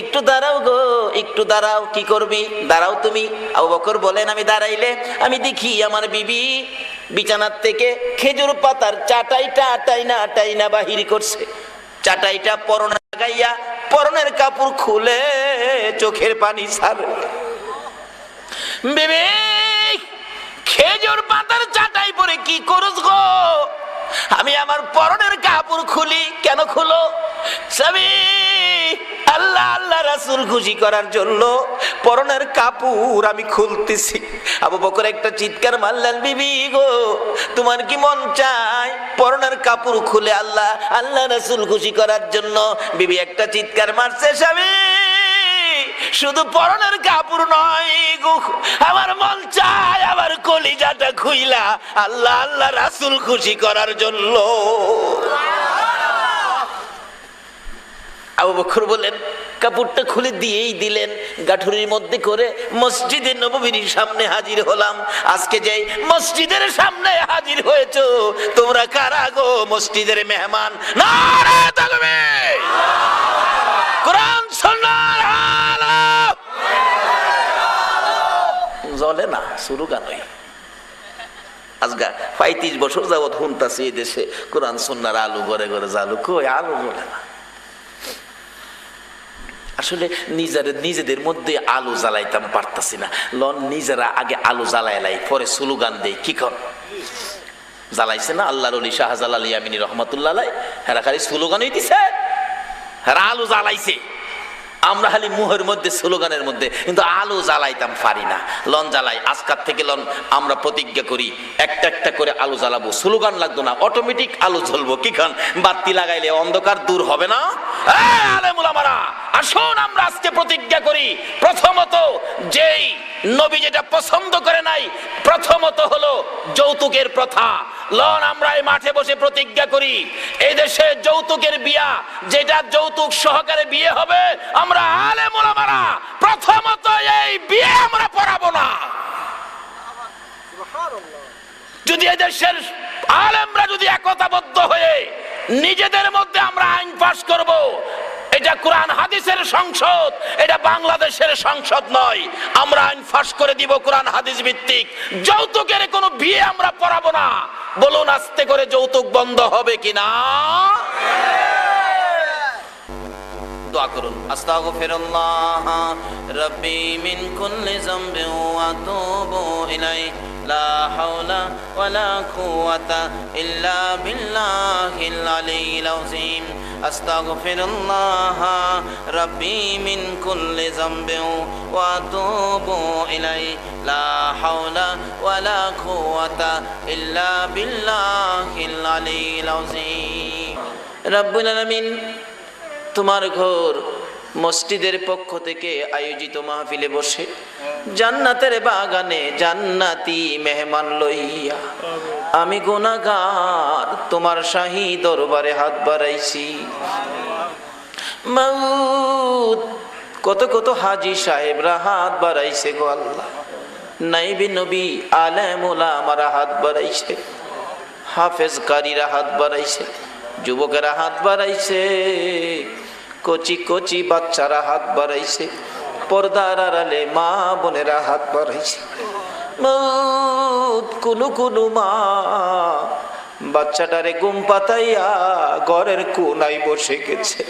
একটু দাঁড়াও গো, একটু দাঁড়াও। কি করবি? দাঁড়াও তুমি। আবু বকর বলেন, আমি দাঁড়াইলে আমি দেখি আমার বিবি বিছানার থেকে খেজুর পাতার চাটাইটা টাইনা বাহির করছে। চাটাইটা পরনে লাগাইয়া পরনের কাপড় খুলে চোখের পানি ছাড়ে। বিবি খেজুর পাতার চাটাই পরে কি করছ গো? আমি আমার পরনের কাপড় খুলি। কেন খুলো? স্বামী আল্লাহ আল্লাহ রাসূল খুশি করার জন্য পরনের কাপড় আমি খুলতেছি। আবু বকর একটা চিৎকার মারলেন, বিবি গো তোমার কি মন চায় পরনের কাপড় খুলে আল্লাহ আল্লাহ রাসূল খুশি করার জন্য? বিবি একটা চিৎকার মারছে, স্বামী শুধু পরনের কাপড় নয় গো, আমার মন চায় আমার কলিজাটা খুইলা আল্লাহ আল্লাহ রাসূল খুশি করার জন্য। আবু বকর বলেন, কাপড়টা খুলে দিয়েই দিলেন। গাঠুরির মধ্যে করে মসজিদে নববীর সামনে হাজির হলাম। আজকে যে মসজিদের সামনে হাজির হয়েছো তোমরা কারা গো? মসজিদের মেহমান। নারে তাকবীর, কোরআন সুন্নাহর আলো জ্বলে না, স্লোগান হই। আজগা 35 বছর যাবৎ শুনতাছি এই দেশে কোরআন সুন্নাহর আলো ঘরে ঘরে জ্বালু, কই আলো জ্বলে না। আসলে নিজেদের মধ্যে আলো জ্বালাইতাম পারতাছি না। লন নিজেরা আগে আলো জ্বালাইলাই, পরে স্লোগান দেই। কি কর জ্বালাইছে না আল্লাহর ওলি শাহজালাল ইয়ামিনী রহমাতুল্লাহ আলাইহি, হেরা খালি স্লোগান হইতেছে, হেরা আলো জ্বালাইছে। আমরা খালি মুহের মধ্যে স্লোগানের মধ্যে, কিন্তু আলো জ্বালাইতাম পারি না। লন জ্বালাই, আজকাল থেকে লন আমরা প্রতিজ্ঞা করি একটা একটা করে আলো জ্বালাবো। স্লোগান লাগতো না, অটোমেটিক আলো জ্বলবো। কি খান বাতি লাগাইলে অন্ধকার দূর হবে না? আলেম উলামারা আসুন আমরা আজকে প্রতিজ্ঞা করি, প্রথমত যেই নবী যেটা পছন্দ করে নাই, প্রথমত হলো যৌতুকের প্রথা। লন আমরা এই মাঠে বসে প্রতিজ্ঞা করি, এই দেশে যৌতুকের বিয়া যেটা যৌতুক সহকারে বিয়ে হবে, আমরা আলেম উলামারা প্রথমত এই বিয়ে আমরা পড়াবো না। যদি এই দেশের আলেমরা যদি একতাবদ্ধ হয়ে নিজেদের মধ্যে আমরা আইন পাস করব, এটা কোরআন হাদিসের সংসদ, এটা বাংলাদেশের সংসদ নয়। আমরা আইন ফাঁস করে দিব কোরআন হাদিস ভিত্তিক, যৌতুকের কোনো বিয়ে আমরা পড়াবো না। বলুন আস্তে করে যৌতুক বন্ধ হবে কিনা? দোয়া করুন। আস্তাগফিরুল্লাহ রাব্বি মিন কুল্লি যামবিন ওয়া আতুবু ইলাইহি লা হাওলা ওয়ালা কুওয়াতা ইল্লা বিল্লাহিল আলিয়্যিল আযীম। আস্তাগফিরুল্লাহ রাব্বি মিন কুল্লি যামবিন ওয়া আতুবু ইলাইহি লা হাওলা ওয়ালা কুওয়াতা ইল্লা বিল্লাহিল আলিয়্যিল আযীম। রব্বুল আলামিন তোমার ঘর মসজিদের পক্ষ থেকে আয়োজিত মাহফিলে বসে জান্নাতের বাগানে জান্নাতি মেহমান লইয়া আমি গুনাহগার তোমার শাহী দরবারে হাত বাড়াইছি। মাউত কত কত হাজী সাহেবরা হাত বাড়াইছে গো আল্লাহ, নাইবি নবী আলেম উলামারা হাত বাড়াইছে, হাফেজ কারীরা হাত বাড়াইছে, যুবকেরা হাত বাড়াইছে, কচি কচি বাচ্চারা হাত বাড়াইছে, পর্দার আড়ালে মা বোনেরা হাত বাড়াইছে। কোনো কোনো মা বাচ্চাটারে ঘুম পাতাইয়া ঘরের কোনায় বসে গেছে।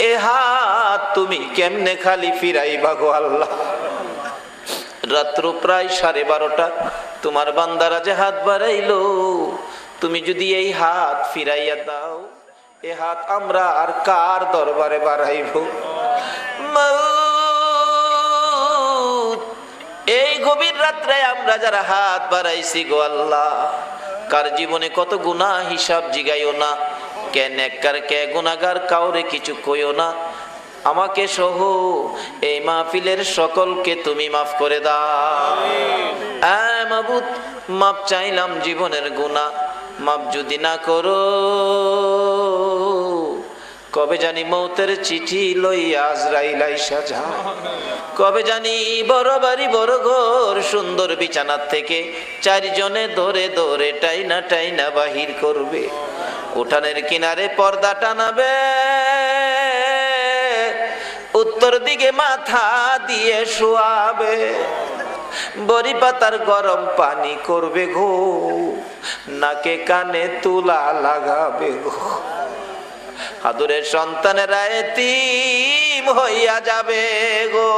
এ হাত তুমি কেমনে খালি ফিরাইবা গো আল্লাহ? রাত্র প্রায় 12:30 তোমার বান্দারা যে হাত বাড়াইলো, তুমি যদি এই হাত ফিরাইয়া দাও, এ হাত আমরা আর কার দরবারে বাড়াইব? এই গভীর রাত্রে আমরা যারা হাত বাড়াইছি গো আল্লাহ, কার জীবনে কত গুনাহ হিসাব জিগাইও না, কে নেককার কে গুনাহগার কাউরে কিছু কইও না। আমাকে সহ এই মাহফিলের সকলকে তুমি মাফ করে দাও। মাবুদ মাপ চাইলাম জীবনের গুনাহ, মাপ যদি না করো কবে জানি মৌতের চিঠি লইয়া আজরাইল আইসা যায়, কবে জানি বড় বাড়ি বড় ঘর সুন্দর বিছানার থেকে চারজনে ধরে ধরে টাইনা টাইনা বাহির করবে, উঠানের কিনারে পর্দা টানাবে, উত্তর দিকে মাথা দিয়ে শোয়াবে, বড়ি পাতার গরম পানি করবে গো, নাকে কানে তুলা লাগাবে গো, আদরের সন্তানেরা এতিম হইয়া যাবে গো,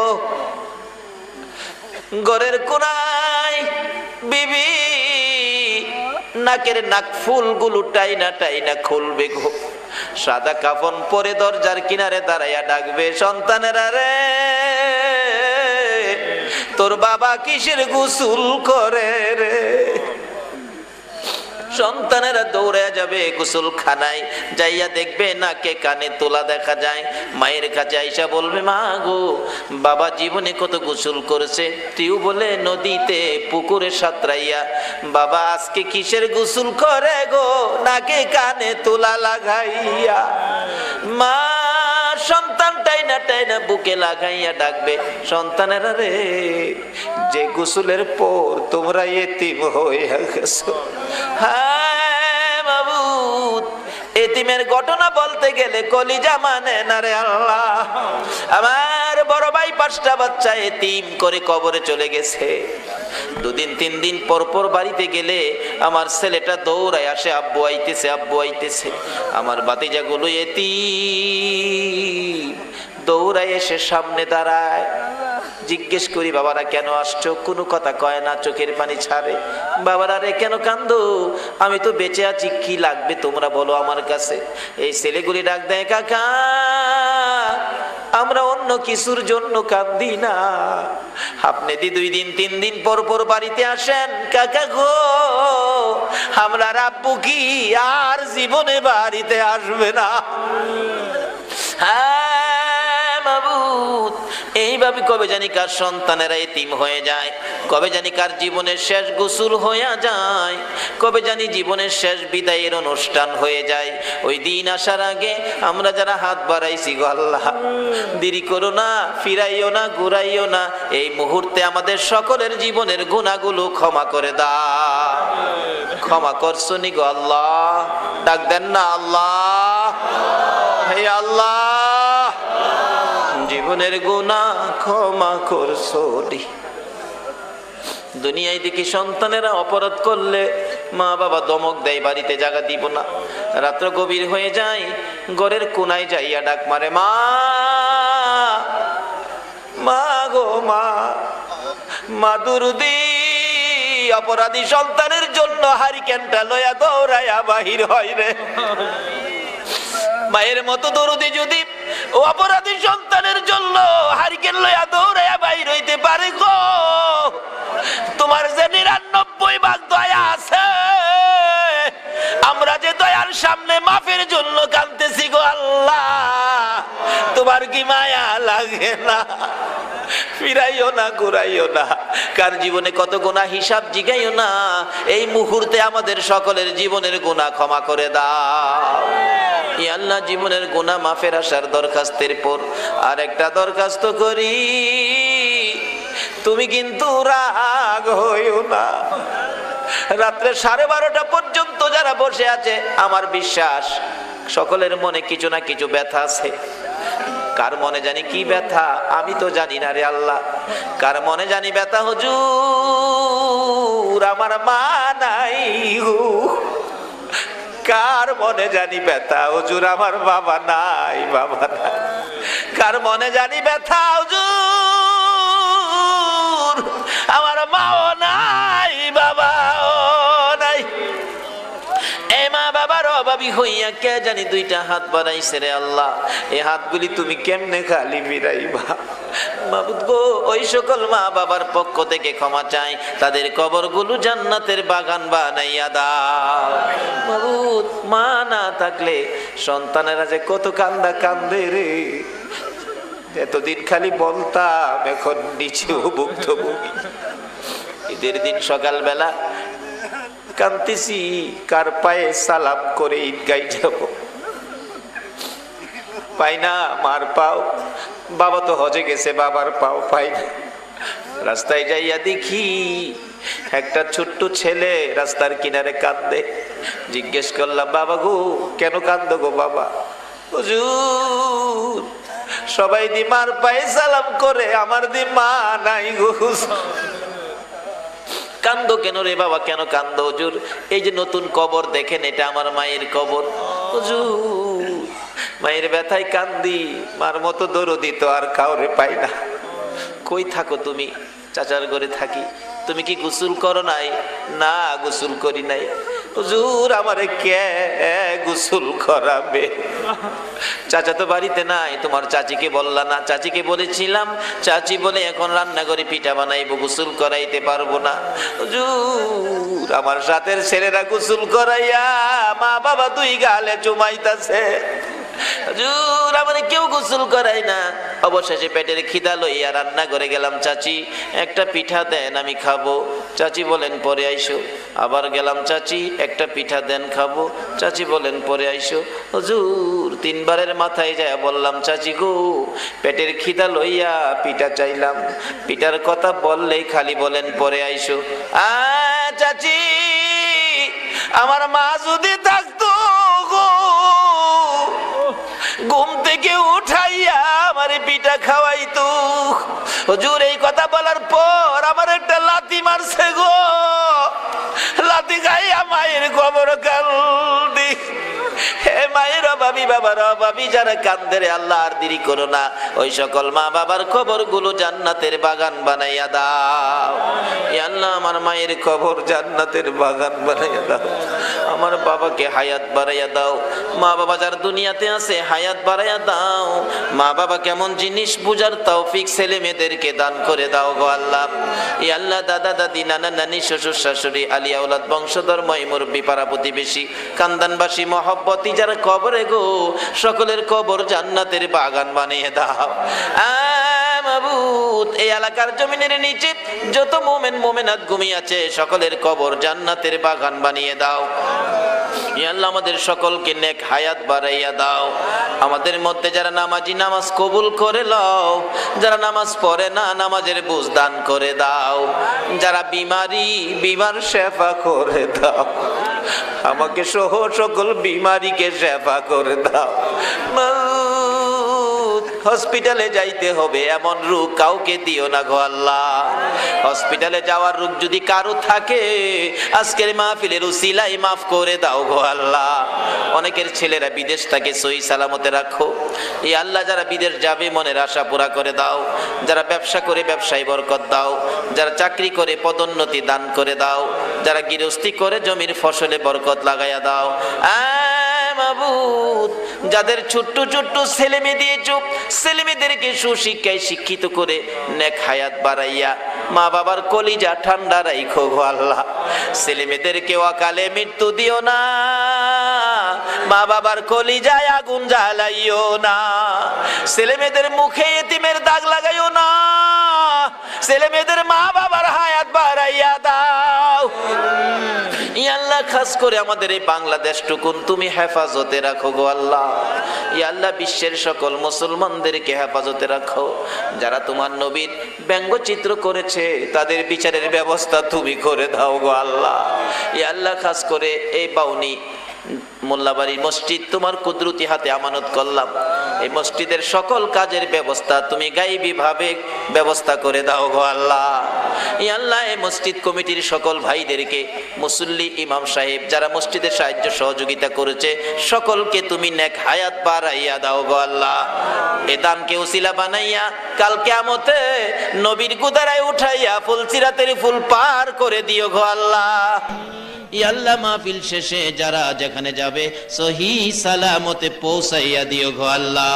ঘরের কোনায় বিবি নাকের নাকফুল গুলো টাইনা টাইনা খুলবে গো, সাদা কাফন পরে দরজার কিনারে দাঁড়াইয়া ডাকবে, সন্তানেরা রে তোর বাবা কিসের গোসল করে রে, সন্তানেরা দৌড়ে যাবে গোসল খানায়, যাইয়া দেখবে নাকে কানে তোলা দেখা যায়, মায়ের কাছে আইসা বলবে মা গো বাবা জীবনে কত গোসল করেছে, তুই বলে নদীতে পুকুরে সাঁতরাইয়া, বাবা আজকে কিসের গোসল করে গো নাকে কানে তোলা লাগাইয়া, মা সন্তান টাইনা টাইনা বুকে লাগাইয়া ডাকবে, সন্তানেরা রে যে গোসলের পর তোমরা এতিম হইয়া গেছো, হ্যাঁ মাবুদ এতিমের ঘটনা বলতে গেলে কলিজা মানে না রে আল্লাহ, আমার বড় ভাই 5টা বাচ্চা এতিম করে কবরে চলে গেছে, 2 দিন 3 দিন পর পর বাড়িতে গেলে আমার ছেলেটা দৌড়ায় আসে, আব্বু আইতেছে আব্বু আইতেছে, আমার ভাতিজাগুলো এতিম, দৌড়ায় এসে সামনে দাঁড়ায়, জিজ্ঞেস করি বাবারা কেন আসছো, কোনো কথা কয় না, চোখের পানি ছাড়ে, বাবারা রে কেন কান্দো, আমি তো বেঁচে আছি, কি লাগবে তোমরা বলো আমার কাছে, এই ছেলেগুলি ডাক দেয় কাকা আমরা অন্য কিছুর জন্য কাঁদি না, আপনি 2 দিন 3 দিন পর পর বাড়িতে আসেন কাকা গো, আমরা আব্বু কি আর জীবনে বাড়িতে আসবে না, হ্যাঁ মাবুদ এইভাবে কবে জানি কার সন্তানেরা এতিম হয়ে যায়, কবে জানি কার জীবনের শেষ গোসল হয়ে যায়, কবে জানি জীবনের শেষ বিদায়ের অনুষ্ঠান হয়ে যায়, ওই দিন আসার আগে আমরা যারা হাত বাড়াইছি গো আল্লাহ দেরি করো না, ফিরাইও না, ঘুরাইও না, এই মুহূর্তে আমাদের সকলের জীবনের গুনাহগুলো ক্ষমা করে দাও, ক্ষমা করছো নি গো আল্লাহ, ডাক দেন না আল্লাহ, হে আল্লাহ জীবনের গুনাহ ক্ষমা করছো রে। দুনিয়ায় দেখি সন্তানেরা অপরাধ করলে মা বাবা দমক দেয়, বাড়িতে জায়গা দিব না, রাত্র গভীর হয়ে যায়, ঘরের কোনায় যাইয়া ডাক মারে মা মা গো মা, মা দুরুদি অপরাধী সন্তানের জন্য হারিকেনটা লইয়া দৌড়াইয়া বাহির হয় রে, মায়ের মতো দরুদি যদি অপরাধী সন্তানের জন্য হারিকেন লইয়া দৌড়াইয়া বাহির হইতে পারে গো, তোমার যে 99 ভাগ দয়া আছে, আমরা যে দয়ার সামনে মাফের জন্য কাঁদতেছি গো আল্লাহ, তোমার কি মায়া লাগে না, ফিরাইও না, ঘুরাইও না, কার জীবনে কত গুনাহ হিসাব জিগাইও না, এই মুহূর্তে আমাদের সকলের জীবনের গুনাহ ক্ষমা করে দাও, ইয়া আল্লাহ জীবনের গুনাহ মাফের আসার দরখাস্তের পর আর একটা দরখাস্ত করি, তুমি কিন্তু রাগ হইও না, রাত্রে 12:30 পর্যন্ত যারা বসে আছে আমার বিশ্বাস সকলের মনে কিছু না কিছু ব্যথা আছে, কার মনে জানি কি ব্যথা আমি তো জানি না রে আল্লাহ, কার মনে জানি ব্যথা হুজুর আমার মা নাই গো, কার মনে জানি ব্যথা হুজুর আমার বাবা নাই, বাবা নাই, কার মনে জানি ব্যথা হুজুর আমার মাও নাই, বাবাও নাই, এ মা বাবার অভাবী হইয়া কে জানি 2টা হাত বাড়াইছে রে আল্লাহ, এই হাতগুলি তুমি কেমনে খালি ফিরাইবা, মাবুদ গো ওই সকল মা বাবার পক্ষ থেকে ক্ষমা চাই, তাদের কবরগুলো জান্নাতের বাগান বানাইয়া দাও, মাবুদ মা না থাকলে সন্তানেরা যে কত কান্দা কান্দে রে, এতদিন খালি বলতাম এখন নিচেও ভুক্তভোগী, ঈদের দিন সকালবেলা কাঁদতেছি কার পায়ে সালাম করে ঈদগায় যাব, পাই না, মার পাও। বাবা তো হজে গেছে, বাবার পাও পাই না। রাস্তায় যাইয়া দেখি একটা ছোট্ট ছেলে রাস্তার কিনারে কাঁদে। জিজ্ঞেস করলাম, বাবা গো কেন কাঁদো গো বাবা? হুজুর সবাই দি মার পায়ে সালাম করে, আমার দি মা নাই গো। কান্দো কেন রে বাবা, কেন কান্দো? হুজুর এই যে নতুন কবর দেখেন, এটা আমার মায়ের কবর। হুজুর মায়ের ব্যথায় কান্দি, মার মতো দরদি তো আর কাউরে পাই না। কই থাকো তুমি? চাচার ঘরে থাকি। তুমি কি গোসল করো নাই? না গোসল করি নাই। হুজুর আমারে কে গোসল করাবে? চাচা তো বাড়িতে নাই, তোমার চাচিকে বললা না? চাচিকে বলেছিলাম, চাচি বলে এখন রান্না করে পিঠা বানাইবো, গোসল করাইতে পারবো না। হুজুর আমার সাথের ছেলেরা গোসল করাইয়া মা বাবা দুই গালে চুমাইতাছে। হুজুর আমারে কেউ গোসল করাই না। অবশেষে পেটের খিদা লইয়া রান্না করে গেলাম, চাচি একটা পিঠা দেন আমি খাবো। চাচি বলেন পরে আইসো। আবার গেলাম, চাচি একটা পিঠা দেন খাবো। চাচি বলেন পরে আইসো। হুজুর তিনবারের মাথায় যায় বললাম, চাচি গো পেটের খিদা লইয়া পিঠা চাইলাম। পিঠার কথা বললেই খালি বলেন পরে আইসো। চাচি আমার মা যদি থাকতো গো, ঘুম থেকে উঠাইয়া আমার পিঠা খাওয়াইতো। হুজুর এই কথা বলার পর আমার একটা লাথি মারছে গো। লাথি খাইয়া মায়ের খবর কান্দি। হে মায়ের অভাবী, বাবার অভাবী যারা কান্দে রে আল্লাহ আর দেরি করো না, ওই সকল মা বাবার কবর গুলো জান্নাতের বাগান বানাইয়া দাও। আল্লাহ আমার মায়ের কবর জান্নাতের বাগান বানাইয়া দাও। আমার বাবাকে হায়াত বাড়াইয়া দাও। মা বাবা যার দুনিয়াতে আছে হায়াত বাড়াইয়া দাও। মা বাবা কেমন জিনিস বুঝার তৌফিক ছেলে মেয়েদেরকে দান করে দাও গো আল্লাহ। আল্লাহ দাদা দাদি নানা নানি শ্বশুর শাশুড়ি আলিয়া আওলাদ বংশধর ময় মুরব্বী পাড়া প্রতিবেশী কান্দানবাসী মহব্বতী যারা কবরে গো, সকলের কবর জান্নাতের বাগান বানিয়ে দাও। মাবুদ এই এলাকার জমিনের নিচে যত মোমেন মোমেনাত ঘুমিয়ে আছে সকলের কবর জান্নাতের বাগান বানিয়ে দাও। আল্লাহ আমাদের সকলকে নেক হায়াত বাড়াইয়া দাও। আমাদের মধ্যে যারা নামাজি নামাজ কবুল করে লও, যারা নামাজ পড়ে না নামাজের বুঝ দান করে দাও। যারা বিমারি বিমার শেফা করে দাও। আমাকে সহ সকল বিমারিকে শেফা করে দাও। হসপিটালে যাইতে হবে এমন রোগ কাউকে দিও না গো আল্লাহ। হসপিটালে যাওয়ার রোগ যদি কারো থাকে আজকের মাহফিলের উসিলাই মাফ করে দাও গো আল্লাহ। অনেকের ছেলেরা বিদেশ থাকে, সহি সালামতে রাখো। এই আল্লাহ যারা বিদেশ যাবে মনের আশা পুরা করে দাও। যারা ব্যবসা করে ব্যবসায় বরকত দাও। যারা চাকরি করে পদোন্নতি দান করে দাও। যারা গৃহস্থী করে জমির ফসলে বরকত লাগাইয়া দাও। মাবুদ যাদের ছোট্ট ছোট্ট ছেলে মেয়ে দিয়েছো, ছেলে মেয়েদেরকে সুশিক্ষায় শিক্ষিত করে নেক হায়াত বাড়াইয়া মা বাবার কলিজা ঠান্ডা রাখো গো আল্লাহ। ছেলে মেয়েদেরকে অকালে মৃত্যু দিও না, মা বাবার কলিজায় আগুন জ্বালাইও না। ছেলে মেয়েদের মুখে এতিমের দাগ লাগাইও না। ছেলে মেয়েদের মা বাবার হায়াত বাড়াইয়া দাও। আল্লাহ খাস করে আমাদের এই বাংলাদেশটুকুন তুমি হেফাজতে রাখো গো আল্লাহ। আল্লাহ বিশ্বের সকল মুসলমানদেরকে হেফাজতে রাখো। যারা তোমার নবীর ব্যঙ্গচিত্র করেছে তাদের বিচারের ব্যবস্থা তুমি করে দাও গো আল্লাহ। আল্লাহ খাস করে এই বাউনি মোল্লাবাড়ি মসজিদ তোমার কুদরতি হাতে আমানত করলাম। এই মসজিদের সকল কাজের ব্যবস্থা তুমি গায়বী ভাবে ব্যবস্থা করে দাও গো আল্লাহ। আল্লাহ এই মসজিদ কমিটির সকল ভাইদেরকে, মুসল্লি ইমাম সাহেব যারা মসজিদের সাহায্য সহযোগিতা করেছে সকলকে তুমি নেক হায়াত বাড়াইয়া দাও গো আল্লাহ। এ দানকে উসিলা বানাইয়া কাল কিয়ামতে নবীর গুদারায় উঠাইয়া ফুলসিরাতের ফুল পার করে দিও গো আল্লাহ। আল্লাহ মাহফিল শেষে যারা যেখানে যাবে সহি সালামতে পৌঁছাইয়া দিও গো আল্লাহ।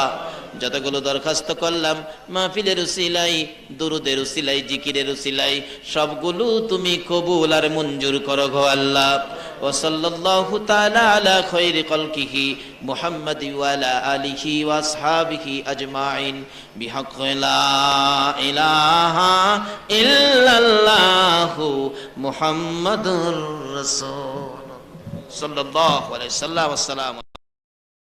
যতগুলো দরখাস্ত করলাম মাহফিলের উসিলাই, দুরুদের উসিলাই, জিকিরের উসিলাই সবগুলো তুমি কবুল আর মঞ্জুর করো গো আল্লাহ। ওয়া সাল্লাল্লাহু তাআলা আলা খায়রি খালকিহি মুহাম্মাদি ওয়া আলা আলিহি ওয়া আসহাবিহি আজমাইন বিহাক্কি লা ইলাহা ইল্লাল্লাহু মুহাম্মাদুর রাসূল সাল্লাল্লাহু আলাইহি ওয়াসাল্লাম।